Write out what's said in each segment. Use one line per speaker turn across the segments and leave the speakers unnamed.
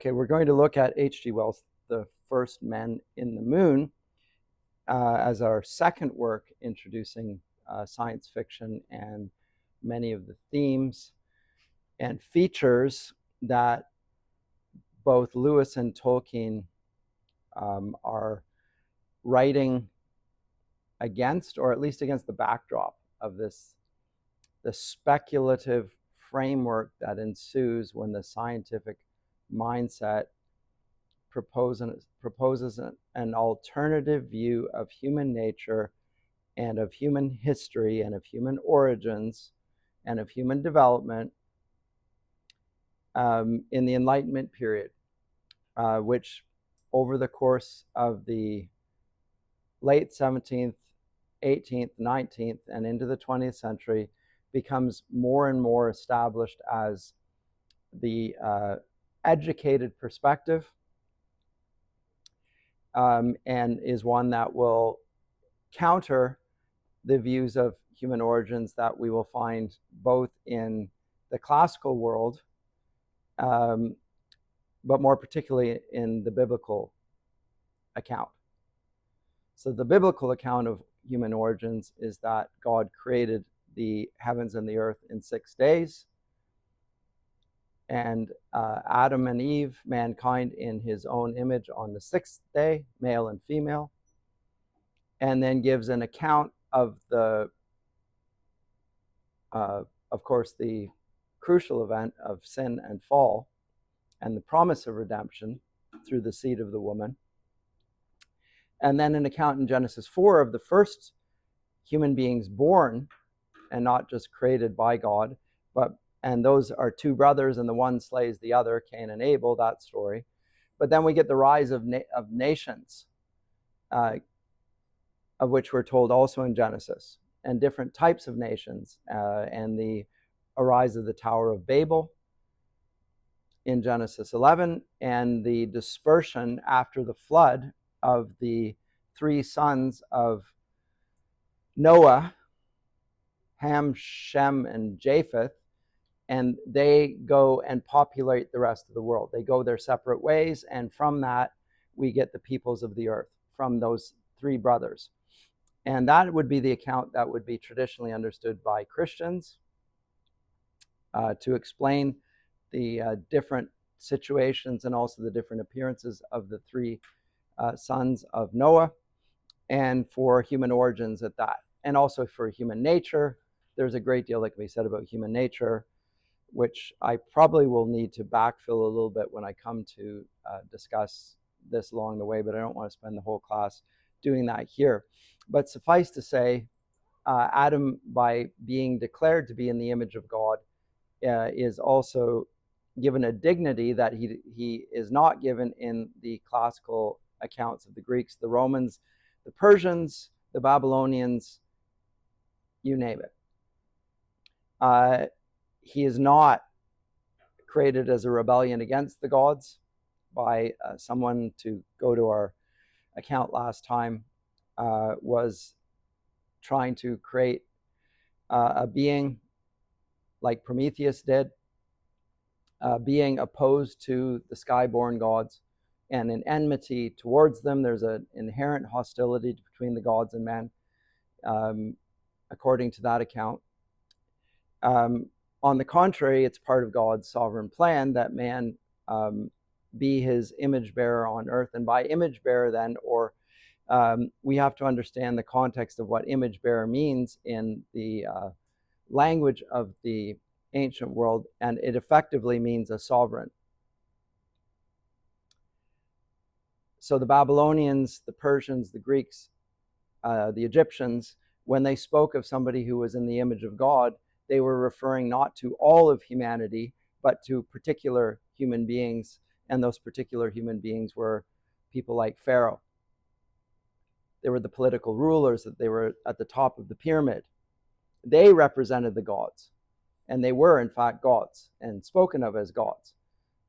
Okay, we're going to look at H.G. Wells' The First Men in the Moon as our second work introducing science fiction and many of the themes and features that both Lewis and Tolkien are writing against, or at least against the backdrop of the speculative framework that ensues when the scientific mindset proposes an alternative view of human nature and of human history and of human origins and of human development in the Enlightenment period, which over the course of the late 17th, 18th, 19th, and into the 20th century becomes more and more established as the educated perspective, and is one that will counter the views of human origins that we will find both in the classical world, but more particularly in the biblical account. So the biblical account of human origins is that God created the heavens and the earth in 6 days, and Adam and Eve, mankind, in his own image on the 6th day, male and female, and then gives an account of of course, the crucial event of sin and fall and the promise of redemption through the seed of the woman. And then an account in Genesis 4 of the first human beings born, and not just created by God, and those are two brothers, and the one slays the other, Cain and Abel, that story. But then we get the rise of nations, of which we're told also in Genesis, and different types of nations, and the arise of the Tower of Babel in Genesis 11, and the dispersion after the flood of the three sons of Noah, Ham, Shem, and Japheth, and they go and populate the rest of the world. They go their separate ways, and from that we get the peoples of the earth, from those three brothers. And that would be the account that would be traditionally understood by Christians to explain the different situations and also the different appearances of the three sons of Noah, and for human origins at that. And also for human nature. There's a great deal that can be said about human nature, which I probably will need to backfill a little bit when I come to discuss this along the way, but I don't want to spend the whole class doing that here. But suffice to say, Adam, by being declared to be in the image of God, is also given a dignity that he is not given in the classical accounts of the Greeks, the Romans, the Persians, the Babylonians, you name it. He is not created as a rebellion against the gods by someone, to go to our account last time, was trying to create a being like Prometheus did, being opposed to the skyborn gods and an enmity towards them. There's an inherent hostility between the gods and men, according to that account. On the contrary, it's part of God's sovereign plan that man be his image bearer on earth. And by image bearer then, or we have to understand the context of what image bearer means in the language of the ancient world, and it effectively means a sovereign. So the Babylonians, the Persians, the Greeks, the Egyptians, when they spoke of somebody who was in the image of God, they were referring not to all of humanity, but to particular human beings, and those particular human beings were people like Pharaoh. They were the political rulers, that they were at the top of the pyramid. They represented the gods, and they were in fact gods and spoken of as gods.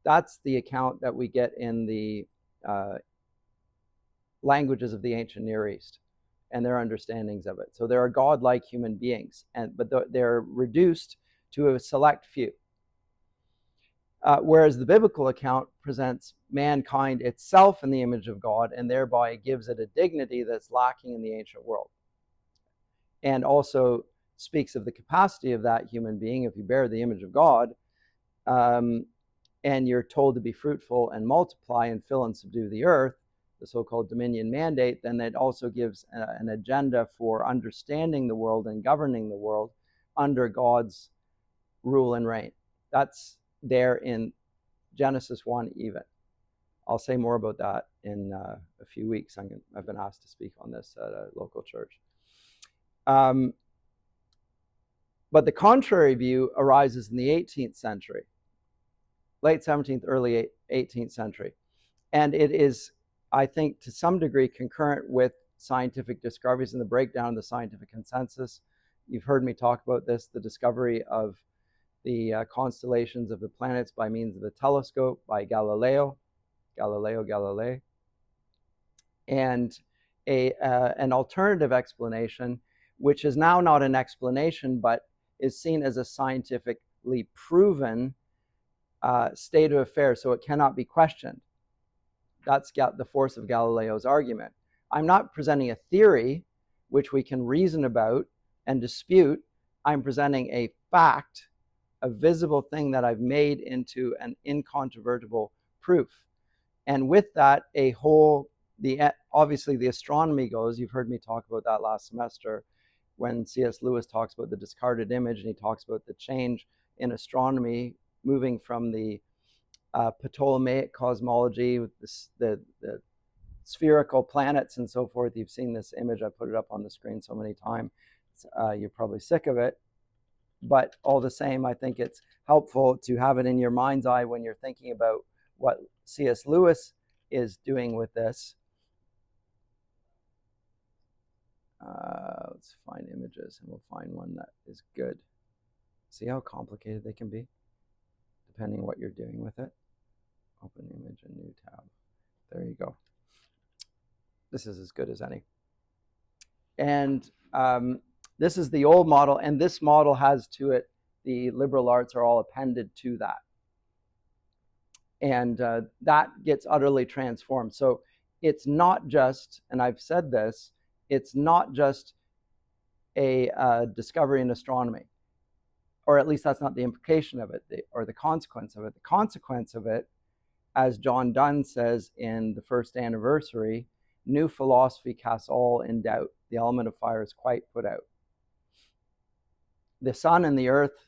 That's the account that we get in the languages of the ancient Near East and their understandings of it. So there are godlike human beings, but they're reduced to a select few. Whereas the biblical account presents mankind itself in the image of God, and thereby gives it a dignity that's lacking in the ancient world. And also speaks of the capacity of that human being, if you bear the image of God, and you're told to be fruitful and multiply and fill and subdue the earth, the so-called dominion mandate, then it also gives an agenda for understanding the world and governing the world under God's rule and reign. That's there in Genesis 1 even. I'll say more about that in a few weeks. I've been asked to speak on this at a local church. But the contrary view arises in the 18th century, late 17th, early 18th century. And it is, I think, to some degree concurrent with scientific discoveries and the breakdown of the scientific consensus. You've heard me talk about this, the discovery of the constellations of the planets by means of a telescope by Galilei, and an alternative explanation, which is now not an explanation, but is seen as a scientifically proven state of affairs, so it cannot be questioned. That's the force of Galileo's argument. I'm not presenting a theory which we can reason about and dispute. I'm presenting a fact, a visible thing that I've made into an incontrovertible proof. And with that, obviously the astronomy goes. You've heard me talk about that last semester when C.S. Lewis talks about the discarded image, and he talks about the change in astronomy moving from the Ptolemaic cosmology with the spherical planets and so forth. You've seen this image. I put it up on the screen so many times. You're probably sick of it. But all the same, I think it's helpful to have it in your mind's eye when you're thinking about what C.S. Lewis is doing with this. Let's find images, and we'll find one that is good. See how complicated they can be, depending on what you're doing with it. Open image, a new tab. There you go. This is as good as any. And this is the old model, and this model has to it, the liberal arts are all appended to that. And that gets utterly transformed. So it's not just, and I've said this, it's not just a discovery in astronomy, or at least that's not the implication of it, or the consequence of it. The consequence of it, as John Donne says in the first anniversary, new philosophy casts all in doubt. The element of fire is quite put out. The sun and the earth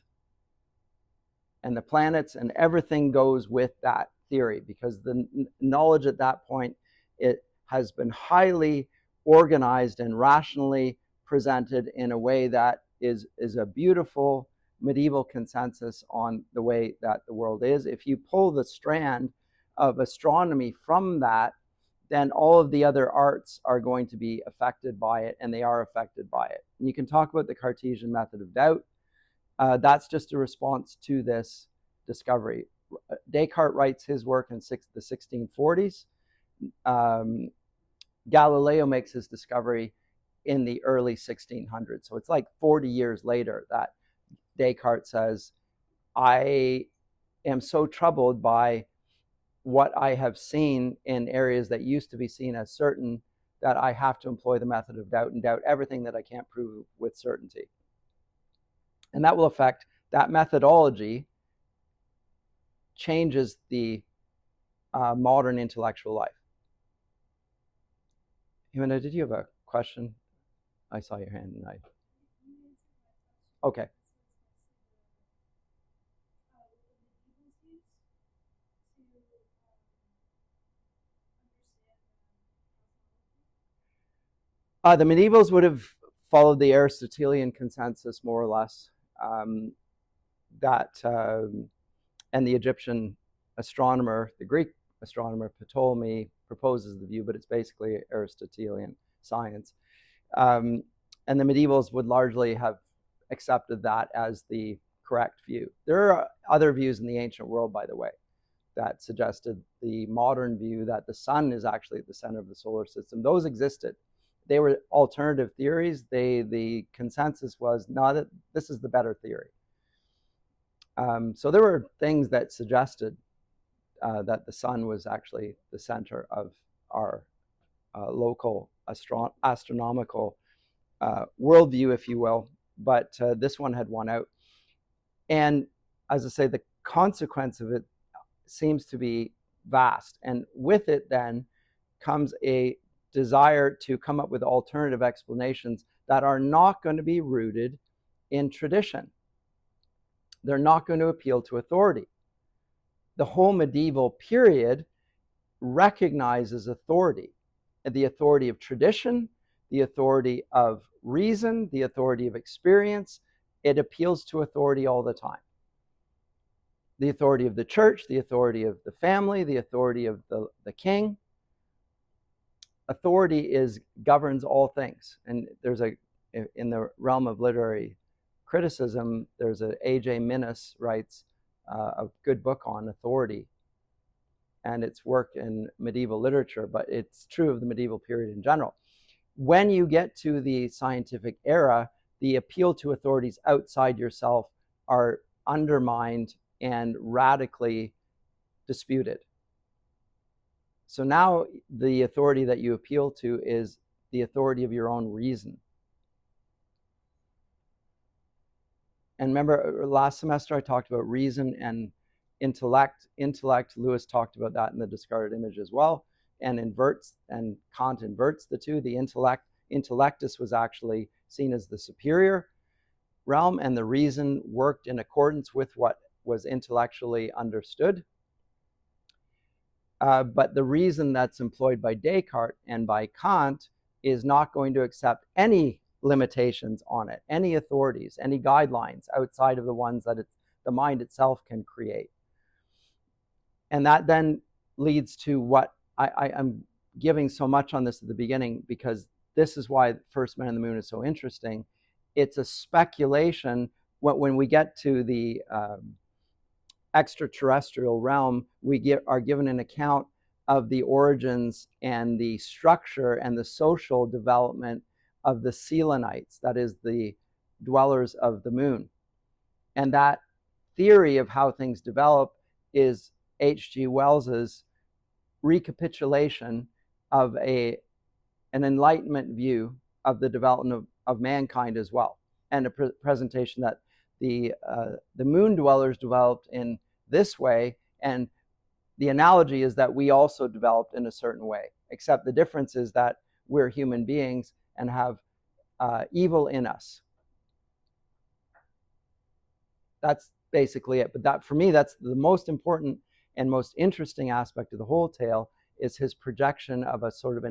and the planets and everything goes with that theory, because the knowledge at that point, it has been highly organized and rationally presented in a way that is a beautiful medieval consensus on the way that the world is. If you pull the strand of astronomy from that, then all of the other arts are going to be affected by it, and they are affected by it. And you can talk about the Cartesian method of doubt. That's just a response to this discovery. Descartes writes his work in the 1640s. Galileo makes his discovery in the early 1600s. So it's like 40 years later that Descartes says, I am so troubled by what I have seen in areas that used to be seen as certain that I have to employ the method of doubt and doubt everything that I can't prove with certainty. And that will affect, that methodology changes the modern intellectual life. Jimena, did you have a question? I saw your hand and I. Okay. The medievals would have followed the Aristotelian consensus more or less. And the Egyptian astronomer, the Greek astronomer Ptolemy proposes the view, but it's basically Aristotelian science. And the medievals would largely have accepted that as the correct view. There are other views in the ancient world, by the way, that suggested the modern view that the sun is actually at the center of the solar system. Those existed. They were alternative theories. The consensus was, no, that this is the better theory. So there were things that suggested that the sun was actually the center of our local astronomical worldview, if you will. But this one had won out. And as I say, the consequence of it seems to be vast. And with it then comes a desire to come up with alternative explanations that are not going to be rooted in tradition. They're not going to appeal to authority. The whole medieval period recognizes authority, the authority of tradition, the authority of reason, the authority of experience. It appeals to authority all the time. The authority of the church, the authority of the family, the authority of the king. Authority governs all things. And there's in the realm of literary criticism, there's A.J. Minnis writes a good book on authority and its work in medieval literature, but it's true of the medieval period in general. When you get to the scientific era, the appeal to authorities outside yourself are undermined and radically disputed. So now the authority that you appeal to is the authority of your own reason. And remember, last semester I talked about reason and intellect. Lewis talked about that in the discarded image as well, and Kant inverts the two. The intellectus was actually seen as the superior realm, and the reason worked in accordance with what was intellectually understood. But the reason that's employed by Descartes and by Kant is not going to accept any limitations on it, any authorities, any guidelines outside of the ones that the mind itself can create. And that then leads to what I'm giving so much on this at the beginning, because this is why First Men in the Moon is so interesting. It's a speculation. When we get to the extraterrestrial realm, we are given an account of the origins and the structure and the social development of the Selenites, that is, the dwellers of the moon. And that theory of how things develop is H.G. Wells's recapitulation of an Enlightenment view of the development of mankind as well, and a presentation that the moon dwellers developed in this way, and the analogy is that we also developed in a certain way, except the difference is that we're human beings and have evil in us. That's basically it. But that, for me, that's the most important and most interesting aspect of the whole tale, is his projection of a sort of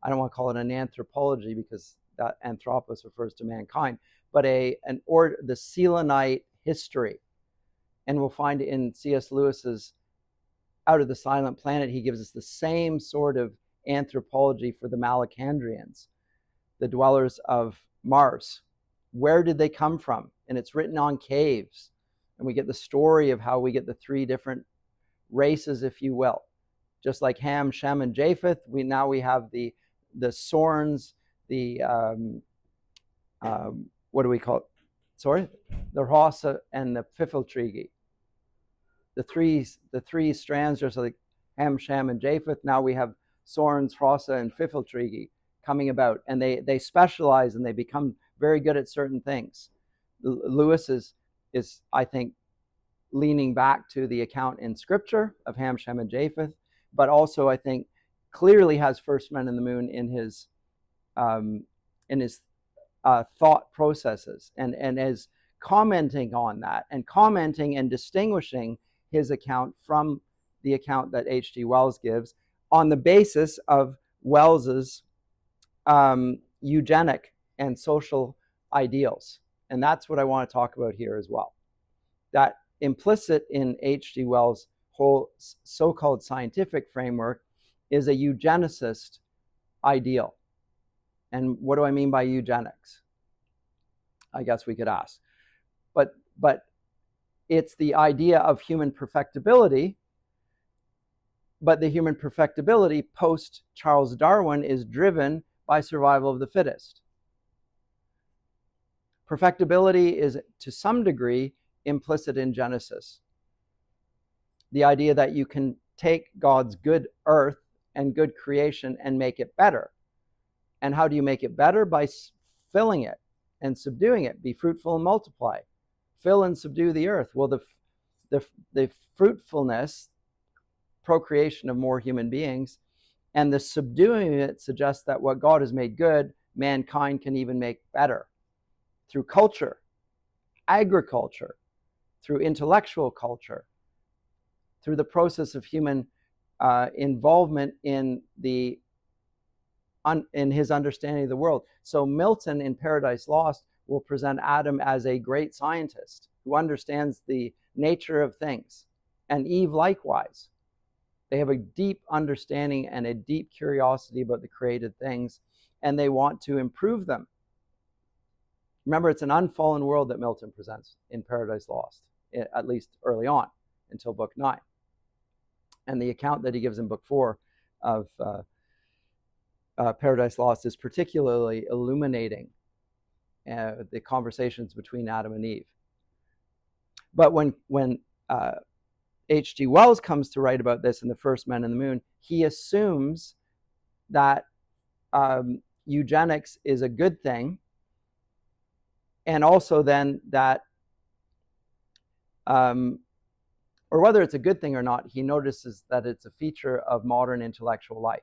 I don't want to call it an anthropology, because that anthropos refers to mankind, but the Selenite history. And we'll find in C.S. Lewis's Out of the Silent Planet, he gives us the same sort of anthropology for the Malacandrians, the dwellers of Mars. Where did they come from? And it's written on caves. And we get the story of how we get the three different races, if you will. Just like Ham, Shem, and Japheth, we have the Sorns, the what do we call it? Sorry, the Rasa and the Fifiltrigi. The three strands, just like Ham, Shem, and Japheth. Now we have Sorns, Rasa, and Fifiltrigi coming about, and they specialize and they become very good at certain things. Lewis is I think leaning back to the account in Scripture of Ham, Shem, and Japheth, but also I think clearly has First Men in the Moon in his thought processes, and is commenting on that, and commenting and distinguishing his account from the account that H.G. Wells gives on the basis of Wells's eugenic and social ideals. And that's what I want to talk about here as well. That implicit in H.G. Wells' whole so-called scientific framework is a eugenicist ideal. And what do I mean by eugenics? I guess we could ask. But it's the idea of human perfectibility, but the human perfectibility post Charles Darwin is driven by survival of the fittest. Perfectibility is to some degree implicit in Genesis. The idea that you can take God's good earth and good creation and make it better. And how do you make it better? By filling it and subduing it. Be fruitful and multiply. Fill and subdue the earth. Well, the fruitfulness, procreation of more human beings, and the subduing it suggests that what God has made good, mankind can even make better through culture, agriculture, through intellectual culture, through the process of human involvement in his understanding of the world. So Milton in Paradise Lost will present Adam as a great scientist who understands the nature of things, and Eve likewise. They have a deep understanding and a deep curiosity about the created things, and they want to improve them. Remember, it's an unfallen world that Milton presents in Paradise Lost, at least early on, until book 9. And the account that he gives in book 4 of Paradise Lost is particularly illuminating the conversations between Adam and Eve. But when H.G. Wells comes to write about this in The First Men in the Moon, he assumes that eugenics is a good thing, and also then that, or whether it's a good thing or not, he notices that it's a feature of modern intellectual life.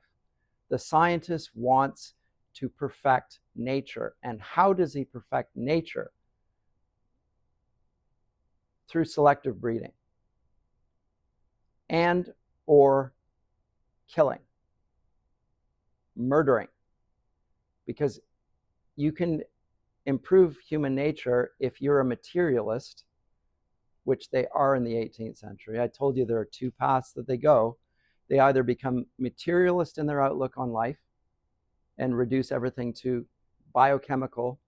The scientist wants to perfect nature. And how does he perfect nature? Through selective breeding and or killing, murdering. Because you can improve human nature if you're a materialist, which they are in the 18th century. I told you there are two paths that they go. They either become materialist in their outlook on life and reduce everything to biochemical,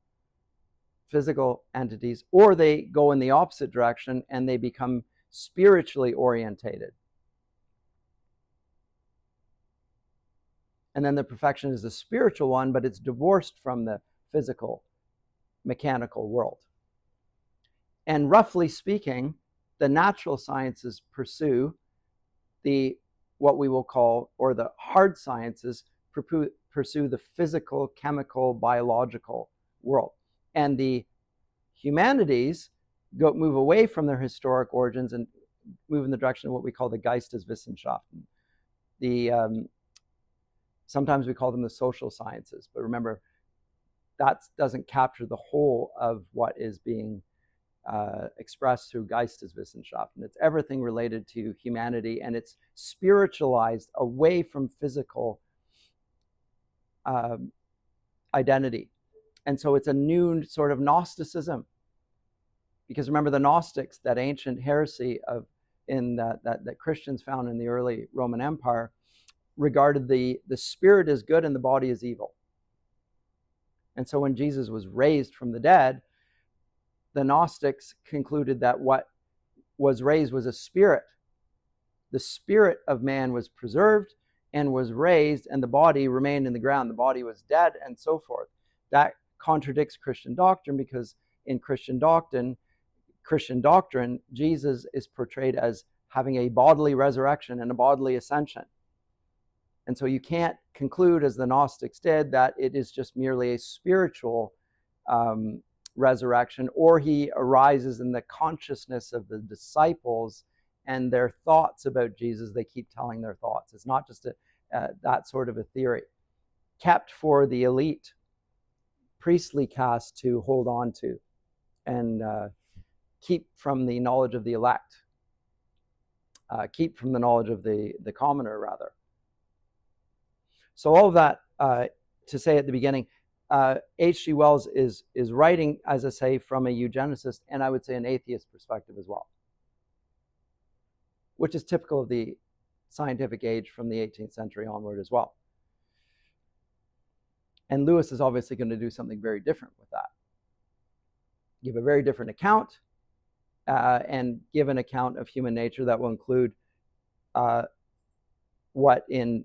physical entities, or they go in the opposite direction and they become spiritually orientated. And then the perfection is a spiritual one, but it's divorced from the physical, mechanical world. And roughly speaking, the natural sciences pursue what we will call, or the hard sciences pursue the physical, chemical, biological world. And the humanities move away from their historic origins and move in the direction of what we call the Geisteswissenschaften. Sometimes we call them the social sciences, but remember, that doesn't capture the whole of what is being expressed through Geisteswissenschaften. It's everything related to humanity, and it's spiritualized away from physical identity. And so it's a new sort of Gnosticism. Because remember, the Gnostics, that ancient heresy that Christians found in the early Roman Empire, regarded the spirit as good and the body as evil. And so when Jesus was raised from the dead, the Gnostics concluded that what was raised was a spirit. The spirit of man was preserved and was raised, and the body remained in the ground. The body was dead, and so forth. That contradicts Christian doctrine, because in Christian doctrine, Jesus is portrayed as having a bodily resurrection and a bodily ascension. And so you can't conclude, as the Gnostics did, that it is just merely a spiritual resurrection, or he arises in the consciousness of the disciples and their thoughts about Jesus. They keep telling their thoughts. It's not just that sort of a theory kept for the elite priestly caste to hold on to and keep from the knowledge of the elect, keep from the knowledge of the commoner, rather. So all of that to say at the beginning, H.G. Wells is writing, as I say, from a eugenicist and I would say an atheist perspective as well, which is typical of the scientific age from the 18th century onward as well. And Lewis is obviously going to do something very different with that. Give a very different account and give an account of human nature that will include what in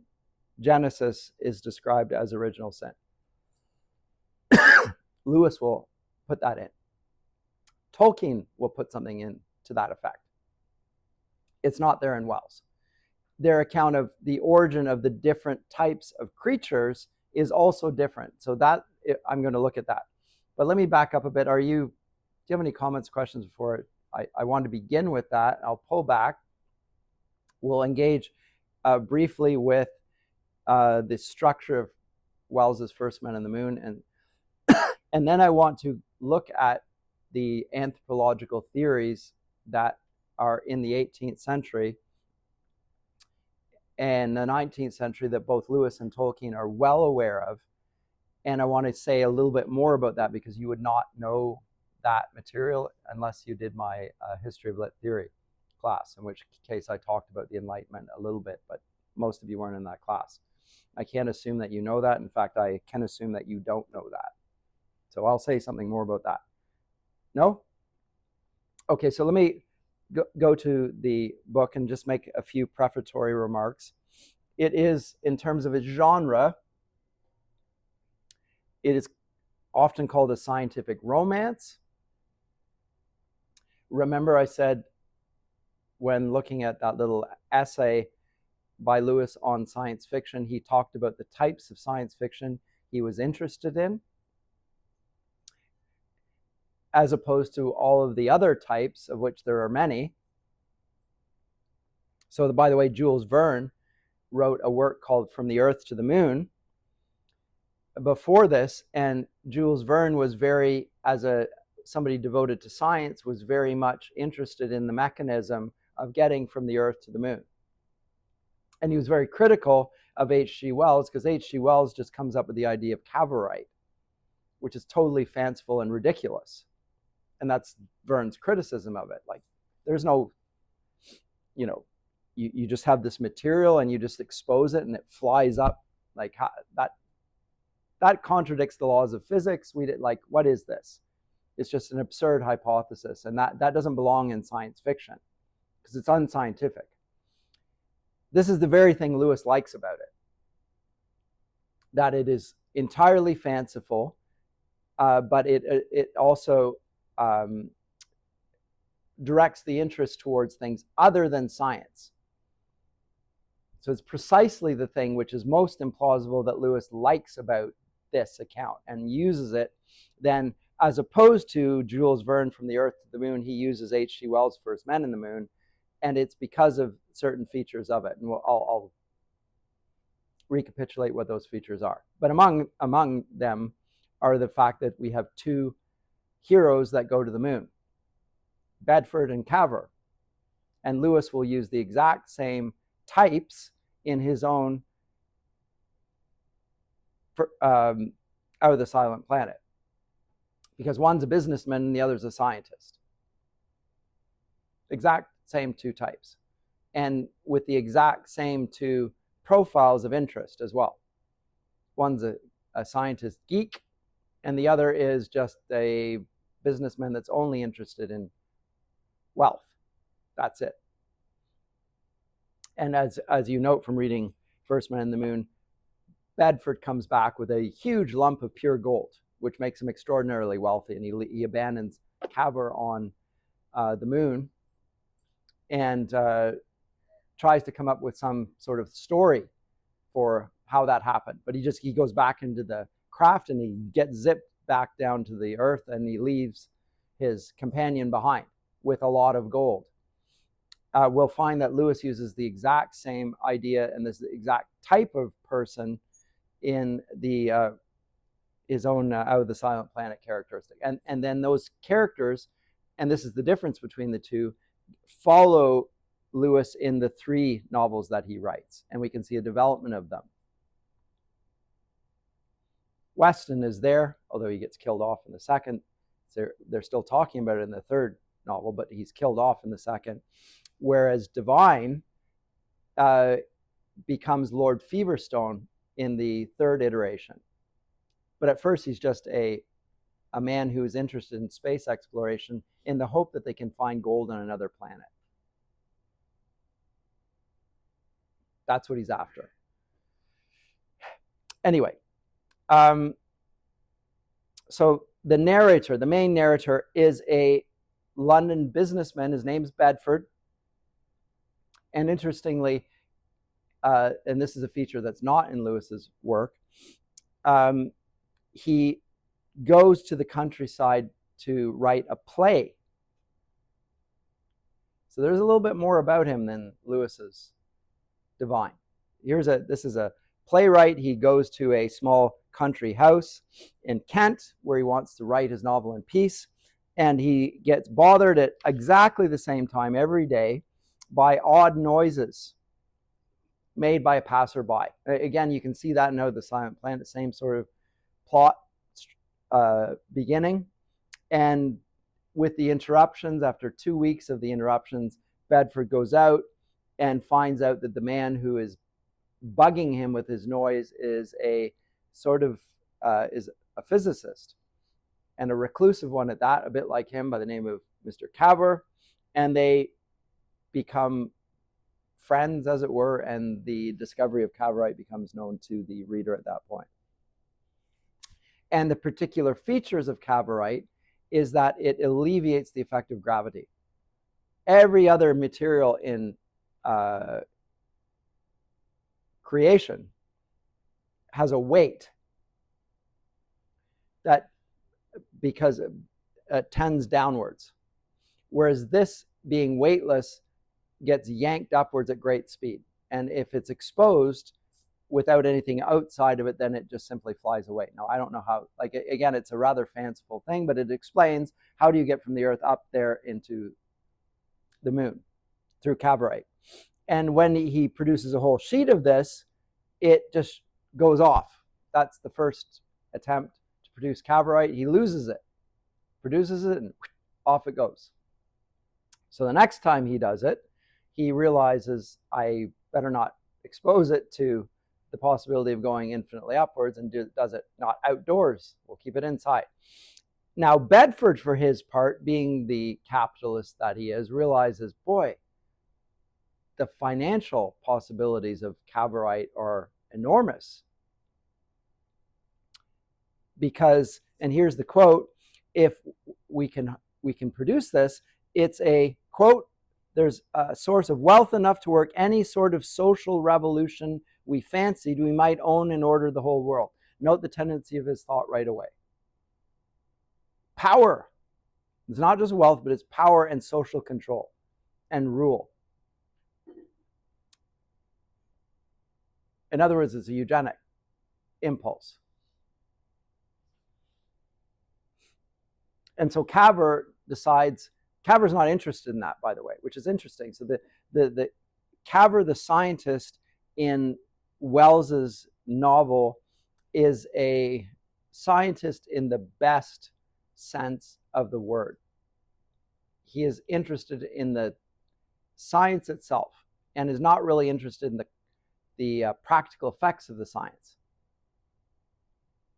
Genesis is described as original sin. Lewis will put that in. Tolkien will put something in to that effect. It's not there in Wells. Their account of the origin of the different types of creatures is also different. So that I'm going to look at that. But let me back up a bit. Do you have any comments, questions before I want to begin with that? I'll pull back. We'll engage briefly with the structure of Wells's First Men on the Moon, and then I want to look at the anthropological theories that are in the 18th century and the 19th century that both Lewis and Tolkien are well aware of. And I want to say a little bit more about that because you would not know that material unless you did my History of Lit Theory class, in which case I talked about the Enlightenment a little bit, but most of you weren't in that class. I can't assume that you know that. In fact, I can assume that you don't know that. So I'll say something more about that. No? Okay, so let me go to the book and just make a few prefatory remarks. It is, in terms of its genre, it is often called a scientific romance. Remember I said when looking at that little essay by Lewis on science fiction, he talked about the types of science fiction he was interested in, as opposed to all of the other types, of which there are many. So, by the way, Jules Verne wrote a work called From the Earth to the Moon before this, and Jules Verne was somebody devoted to science, was very much interested in the mechanism of getting from the Earth to the Moon. And he was very critical of H.G. Wells because H.G. Wells just comes up with the idea of Cavorite, which is totally fanciful and ridiculous. And that's Verne's criticism of it. Like, there's no, you just have this material and you just expose it and it flies up. Like, that contradicts the laws of physics. What is this? It's just an absurd hypothesis. And that doesn't belong in science fiction because it's unscientific. This is the very thing Lewis likes about it, that it is entirely fanciful, but it also directs the interest towards things other than science. So it's precisely the thing which is most implausible that Lewis likes about this account and uses it then, as opposed to Jules Verne From the Earth to the Moon, he uses H.G. Wells' First Men in the Moon, and it's because of certain features of it. And I'll recapitulate what those features are. But among them are the fact that we have two heroes that go to the moon, Bedford and Cavor. And Lewis will use the exact same types in his own Out of the Silent Planet, because one's a businessman and the other's a scientist. Exact same two types, and with the exact same two profiles of interest as well. One's a scientist geek, and the other is just a businessman that's only interested in wealth. That's it. And as you note from reading First Men in the Moon, Bedford comes back with a huge lump of pure gold, which makes him extraordinarily wealthy, and he abandons Cavor on the moon and tries to come up with some sort of story for how that happened. But he goes back into the craft and he gets zipped back down to the earth, and he leaves his companion behind with a lot of gold. We'll find that Lewis uses the exact same idea and this exact type of person in his own Out of the Silent Planet characteristic. And then those characters, and this is the difference between the two, follow Lewis in the three novels that he writes, and we can see a development of them. Weston is there, although he gets killed off in the second. They're still talking about it in the third novel, but he's killed off in the second. Whereas Devine becomes Lord Feverstone in the third iteration. But at first he's just a man who is interested in space exploration in the hope that they can find gold on another planet. That's what he's after. Anyway, so the main narrator, is a London businessman. His name's Bedford. And interestingly, and this is a feature that's not in Lewis's work, he goes to the countryside to write a play. So there's a little bit more about him than Lewis's divine. This is a playwright. He goes to a small country house in Kent where he wants to write his novel in peace, and he gets bothered at exactly the same time every day by odd noises made by a passerby. Again, you can see that in the Silent Planet, same sort of plot beginning. And with the interruptions, after 2 weeks of the interruptions, Bedford goes out and finds out that the man who is bugging him with his noise is a sort of is a physicist, and a reclusive one at that, a bit like him, by the name of Mr. Cavor, and they become friends, as it were, and the discovery of Cavorite becomes known to the reader at that point. And the particular features of Cavorite is that it alleviates the effect of gravity. Every other material in creation has a weight that, because it tends downwards, whereas this, being weightless, gets yanked upwards at great speed. And if it's exposed without anything outside of it, then it just simply flies away. Now, I don't know how, like, again, it's a rather fanciful thing, but it explains how do you get from the Earth up there into the moon through Cavorite. And when he produces a whole sheet of this, it just goes off. That's the first attempt to produce Cavorite. He loses it, produces it, and off it goes. So the next time he does it, he realizes, I better not expose it to the possibility of going infinitely upwards, and does it not outdoors. We'll keep it inside. Now, Bedford, for his part, being the capitalist that he is, realizes, boy, the financial possibilities of Cavorite are enormous. Because, and here's the quote, if we can produce this, it's a, quote, there's a source of wealth enough to work any sort of social revolution we fancied we might own and order the whole world. Note the tendency of his thought right away. Power. It's not just wealth, but it's power and social control and rule. In other words, it's a eugenic impulse. And so Cavor decides, Cavor's not interested in that, by the way, which is interesting. So the Cavor, the scientist in Wells's novel, is a scientist in the best sense of the word. He is interested in the science itself and is not really interested in the practical effects of the science.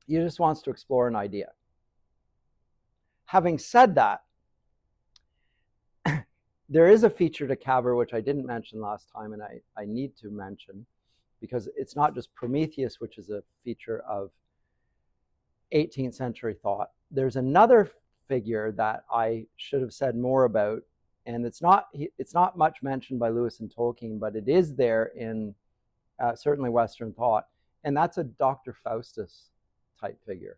He just wants to explore an idea. Having said that, there is a feature to Cavor which I didn't mention last time, and I need to mention, because it's not just Prometheus, which is a feature of 18th century thought. There's another figure that I should have said more about, and it's not much mentioned by Lewis and Tolkien, but it is there in certainly Western thought, and that's a Dr. Faustus type figure.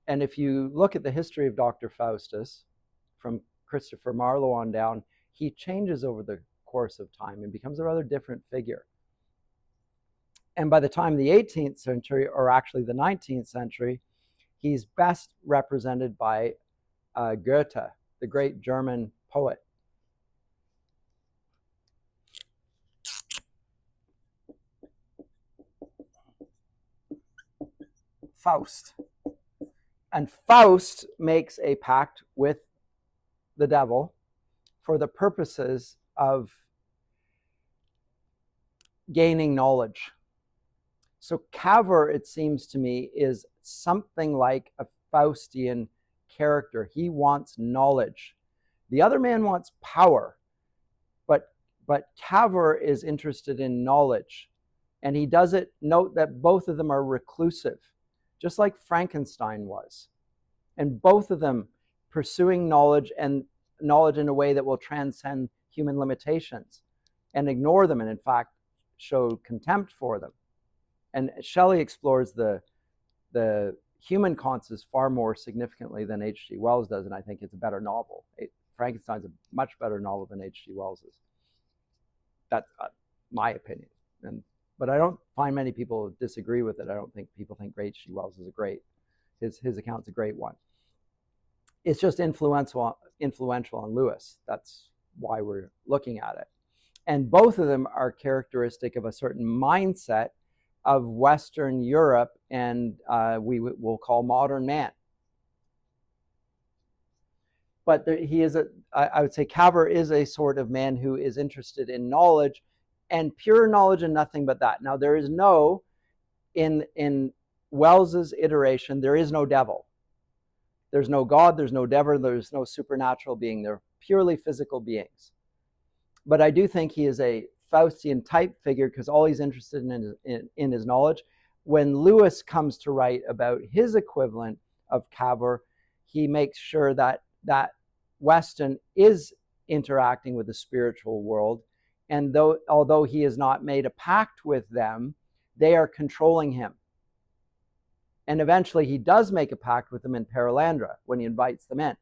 And if you look at the history of Dr. Faustus, from Christopher Marlowe on down, he changes over the course of time and becomes a rather different figure. And by the time of the 18th century, or actually the 19th century, he's best represented by Goethe, the great German poet. Faust. And Faust makes a pact with the devil for the purposes of gaining knowledge. So Cavor, it seems to me, is something like a Faustian character. He wants knowledge. The other man wants power, but Cavor is interested in knowledge. And he does it, note that both of them are reclusive, just like Frankenstein was. And both of them pursuing knowledge, and knowledge in a way that will transcend human limitations and ignore them, and in fact show contempt for them. And Shelley explores the human conscience far more significantly than H.G. Wells does, and I think it's a better novel. Frankenstein's a much better novel than H.G. Wells's. That's my opinion. But I don't find many people disagree with it. I don't think people think H.G. Wells is a great, his account's a great one. It's just influential on Lewis. That's why we're looking at it. And both of them are characteristic of a certain mindset of Western Europe, and we will call modern man. But he is I would say Cavor is a sort of man who is interested in knowledge, and pure knowledge and nothing but that. Now, there is no, in Wells's iteration, there is no devil. There's no God, there's no devil, there's no supernatural being. They're purely physical beings. But I do think he is a Faustian type figure because all he's interested in is knowledge. When Lewis comes to write about his equivalent of Cavor, he makes sure that Weston is interacting with the spiritual world, and although he has not made a pact with them, they are controlling him. And eventually he does make a pact with them in Perelandra when he invites them in.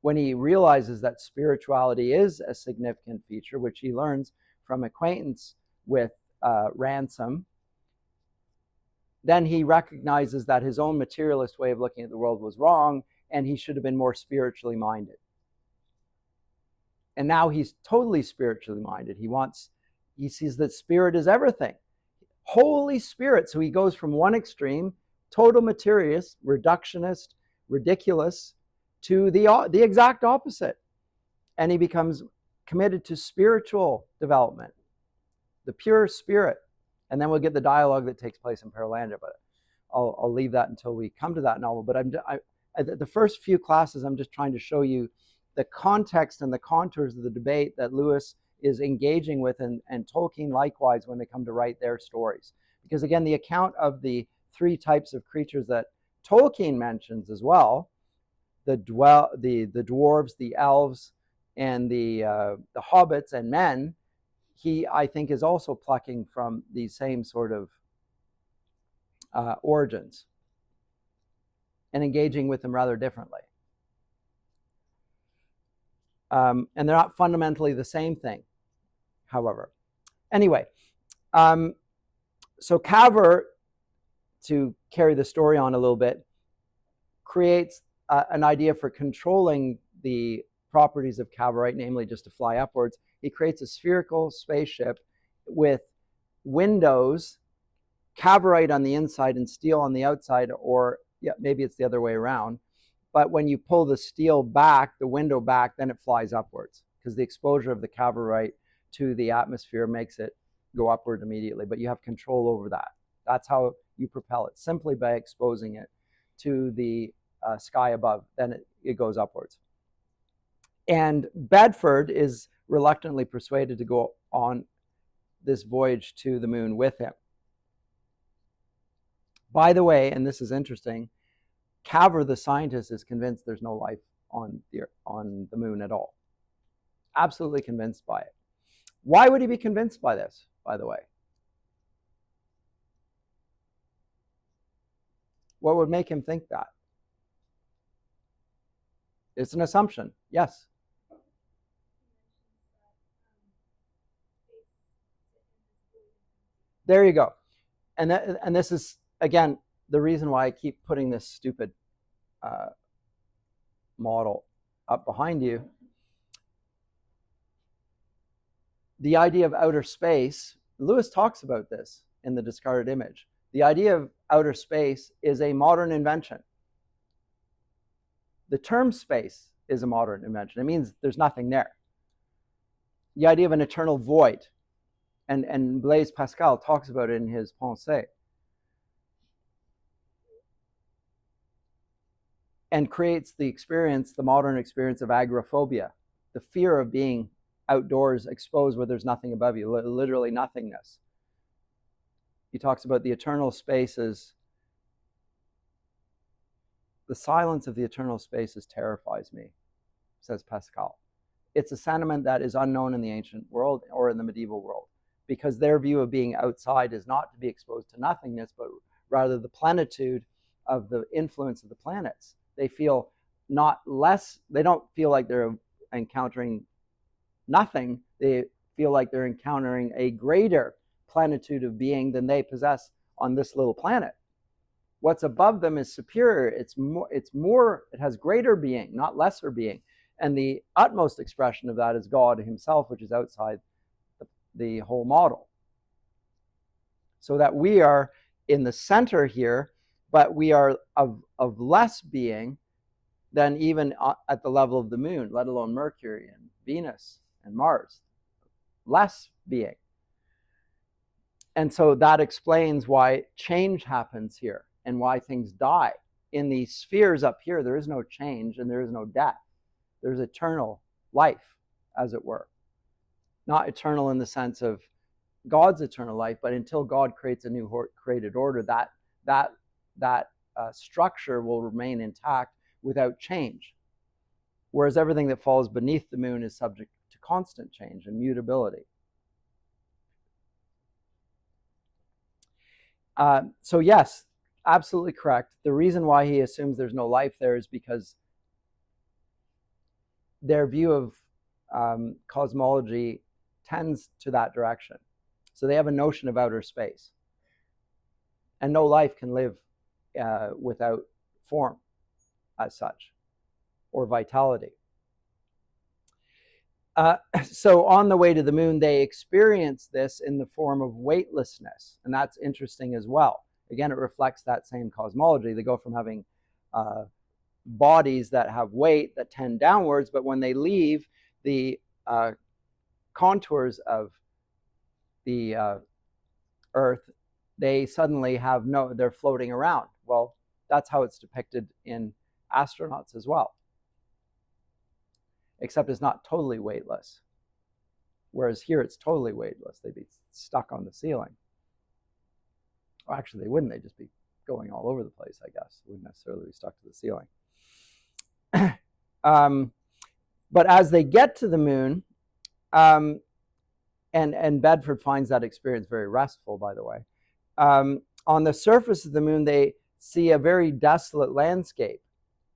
When he realizes that spirituality is a significant feature, which he learns from acquaintance with Ransom, then he recognizes that his own materialist way of looking at the world was wrong, and he should have been more spiritually minded. And now he's totally spiritually minded. He sees that spirit is everything. Holy Spirit. So he goes from one extreme, total materialist, reductionist, ridiculous, to the exact opposite. And he becomes committed to spiritual development, the pure spirit. And then we'll get the dialogue that takes place in Perelandra, but I'll leave that until we come to that novel. But the first few classes, I'm just trying to show you the context and the contours of the debate that Lewis is engaging with, and Tolkien likewise when they come to write their stories. Because again, the account of the three types of creatures that Tolkien mentions as well, the dwarves, the elves, and the hobbits and men, he, I think, is also plucking from these same sort of origins and engaging with them rather differently. And they're not fundamentally the same thing, however. Anyway, so Cavor, to carry the story on a little bit, creates an idea for controlling the properties of Cavorite, namely just to fly upwards. He creates a spherical spaceship with windows, Cavorite on the inside and steel on the outside, or maybe it's the other way around. But when you pull the steel back, the window back, then it flies upwards because the exposure of the Cavorite to the atmosphere makes it go upward immediately. But you have control over that. That's how you propel it, simply by exposing it to the sky above. Then it goes upwards. And Bedford is reluctantly persuaded to go on this voyage to the moon with him. By the way, and this is interesting, Cavor, the scientist, is convinced there's no life on the moon at all. Absolutely convinced by it. Why would he be convinced by this, by the way? What would make him think that? It's an assumption. Yes. There you go. And this is, again, the reason why I keep putting this stupid model up behind you. The idea of outer space, Lewis talks about this in The Discarded Image. The idea of outer space is a modern invention. The term space is a modern invention. It means there's nothing there. The idea of an eternal void, and Blaise Pascal talks about it in his Pensées, and creates the experience, the modern experience of agoraphobia, the fear of being outdoors, exposed where there's nothing above you, literally nothingness. He talks about the eternal space as The silence of the eternal spaces terrifies me, says Pascal. It's a sentiment that is unknown in the ancient world or in the medieval world, because their view of being outside is not to be exposed to nothingness, but rather the plenitude of the influence of the planets. They feel not less, they don't feel like they're encountering nothing. They feel like they're encountering a greater plenitude of being than they possess on this little planet. What's above them is superior. It's more, it has greater being, not lesser being. And the utmost expression of that is God himself, which is outside the whole model. So that we are in the center here, but we are of less being than even at the level of the moon, let alone Mercury and Venus and Mars. Less being. And so that explains why change happens here and why things die. In the spheres up here, there is no change and there is no death. There's eternal life, as it were. Not eternal in the sense of God's eternal life, but until God creates a new created order, that structure will remain intact without change. Whereas everything that falls beneath the moon is subject to constant change and mutability. So yes, absolutely correct. The reason why he assumes there's no life there is because their view of cosmology tends to that direction. So they have a notion of outer space. And no life can live without form as such, or vitality. So on the way to the moon, they experience this in the form of weightlessness. And that's interesting as well. Again, it reflects that same cosmology. They go from having bodies that have weight that tend downwards, but when they leave the contours of the Earth, they suddenly have they're floating around. Well, that's how it's depicted in astronauts as well. Except it's not totally weightless. Whereas here it's totally weightless. They'd be stuck on the ceiling. Well, actually, they wouldn't. They'd just be going all over the place, I guess. They wouldn't necessarily be stuck to the ceiling. But as they get to the moon, and Bedford finds that experience very restful, by the way. On the surface of the moon, they see a very desolate landscape.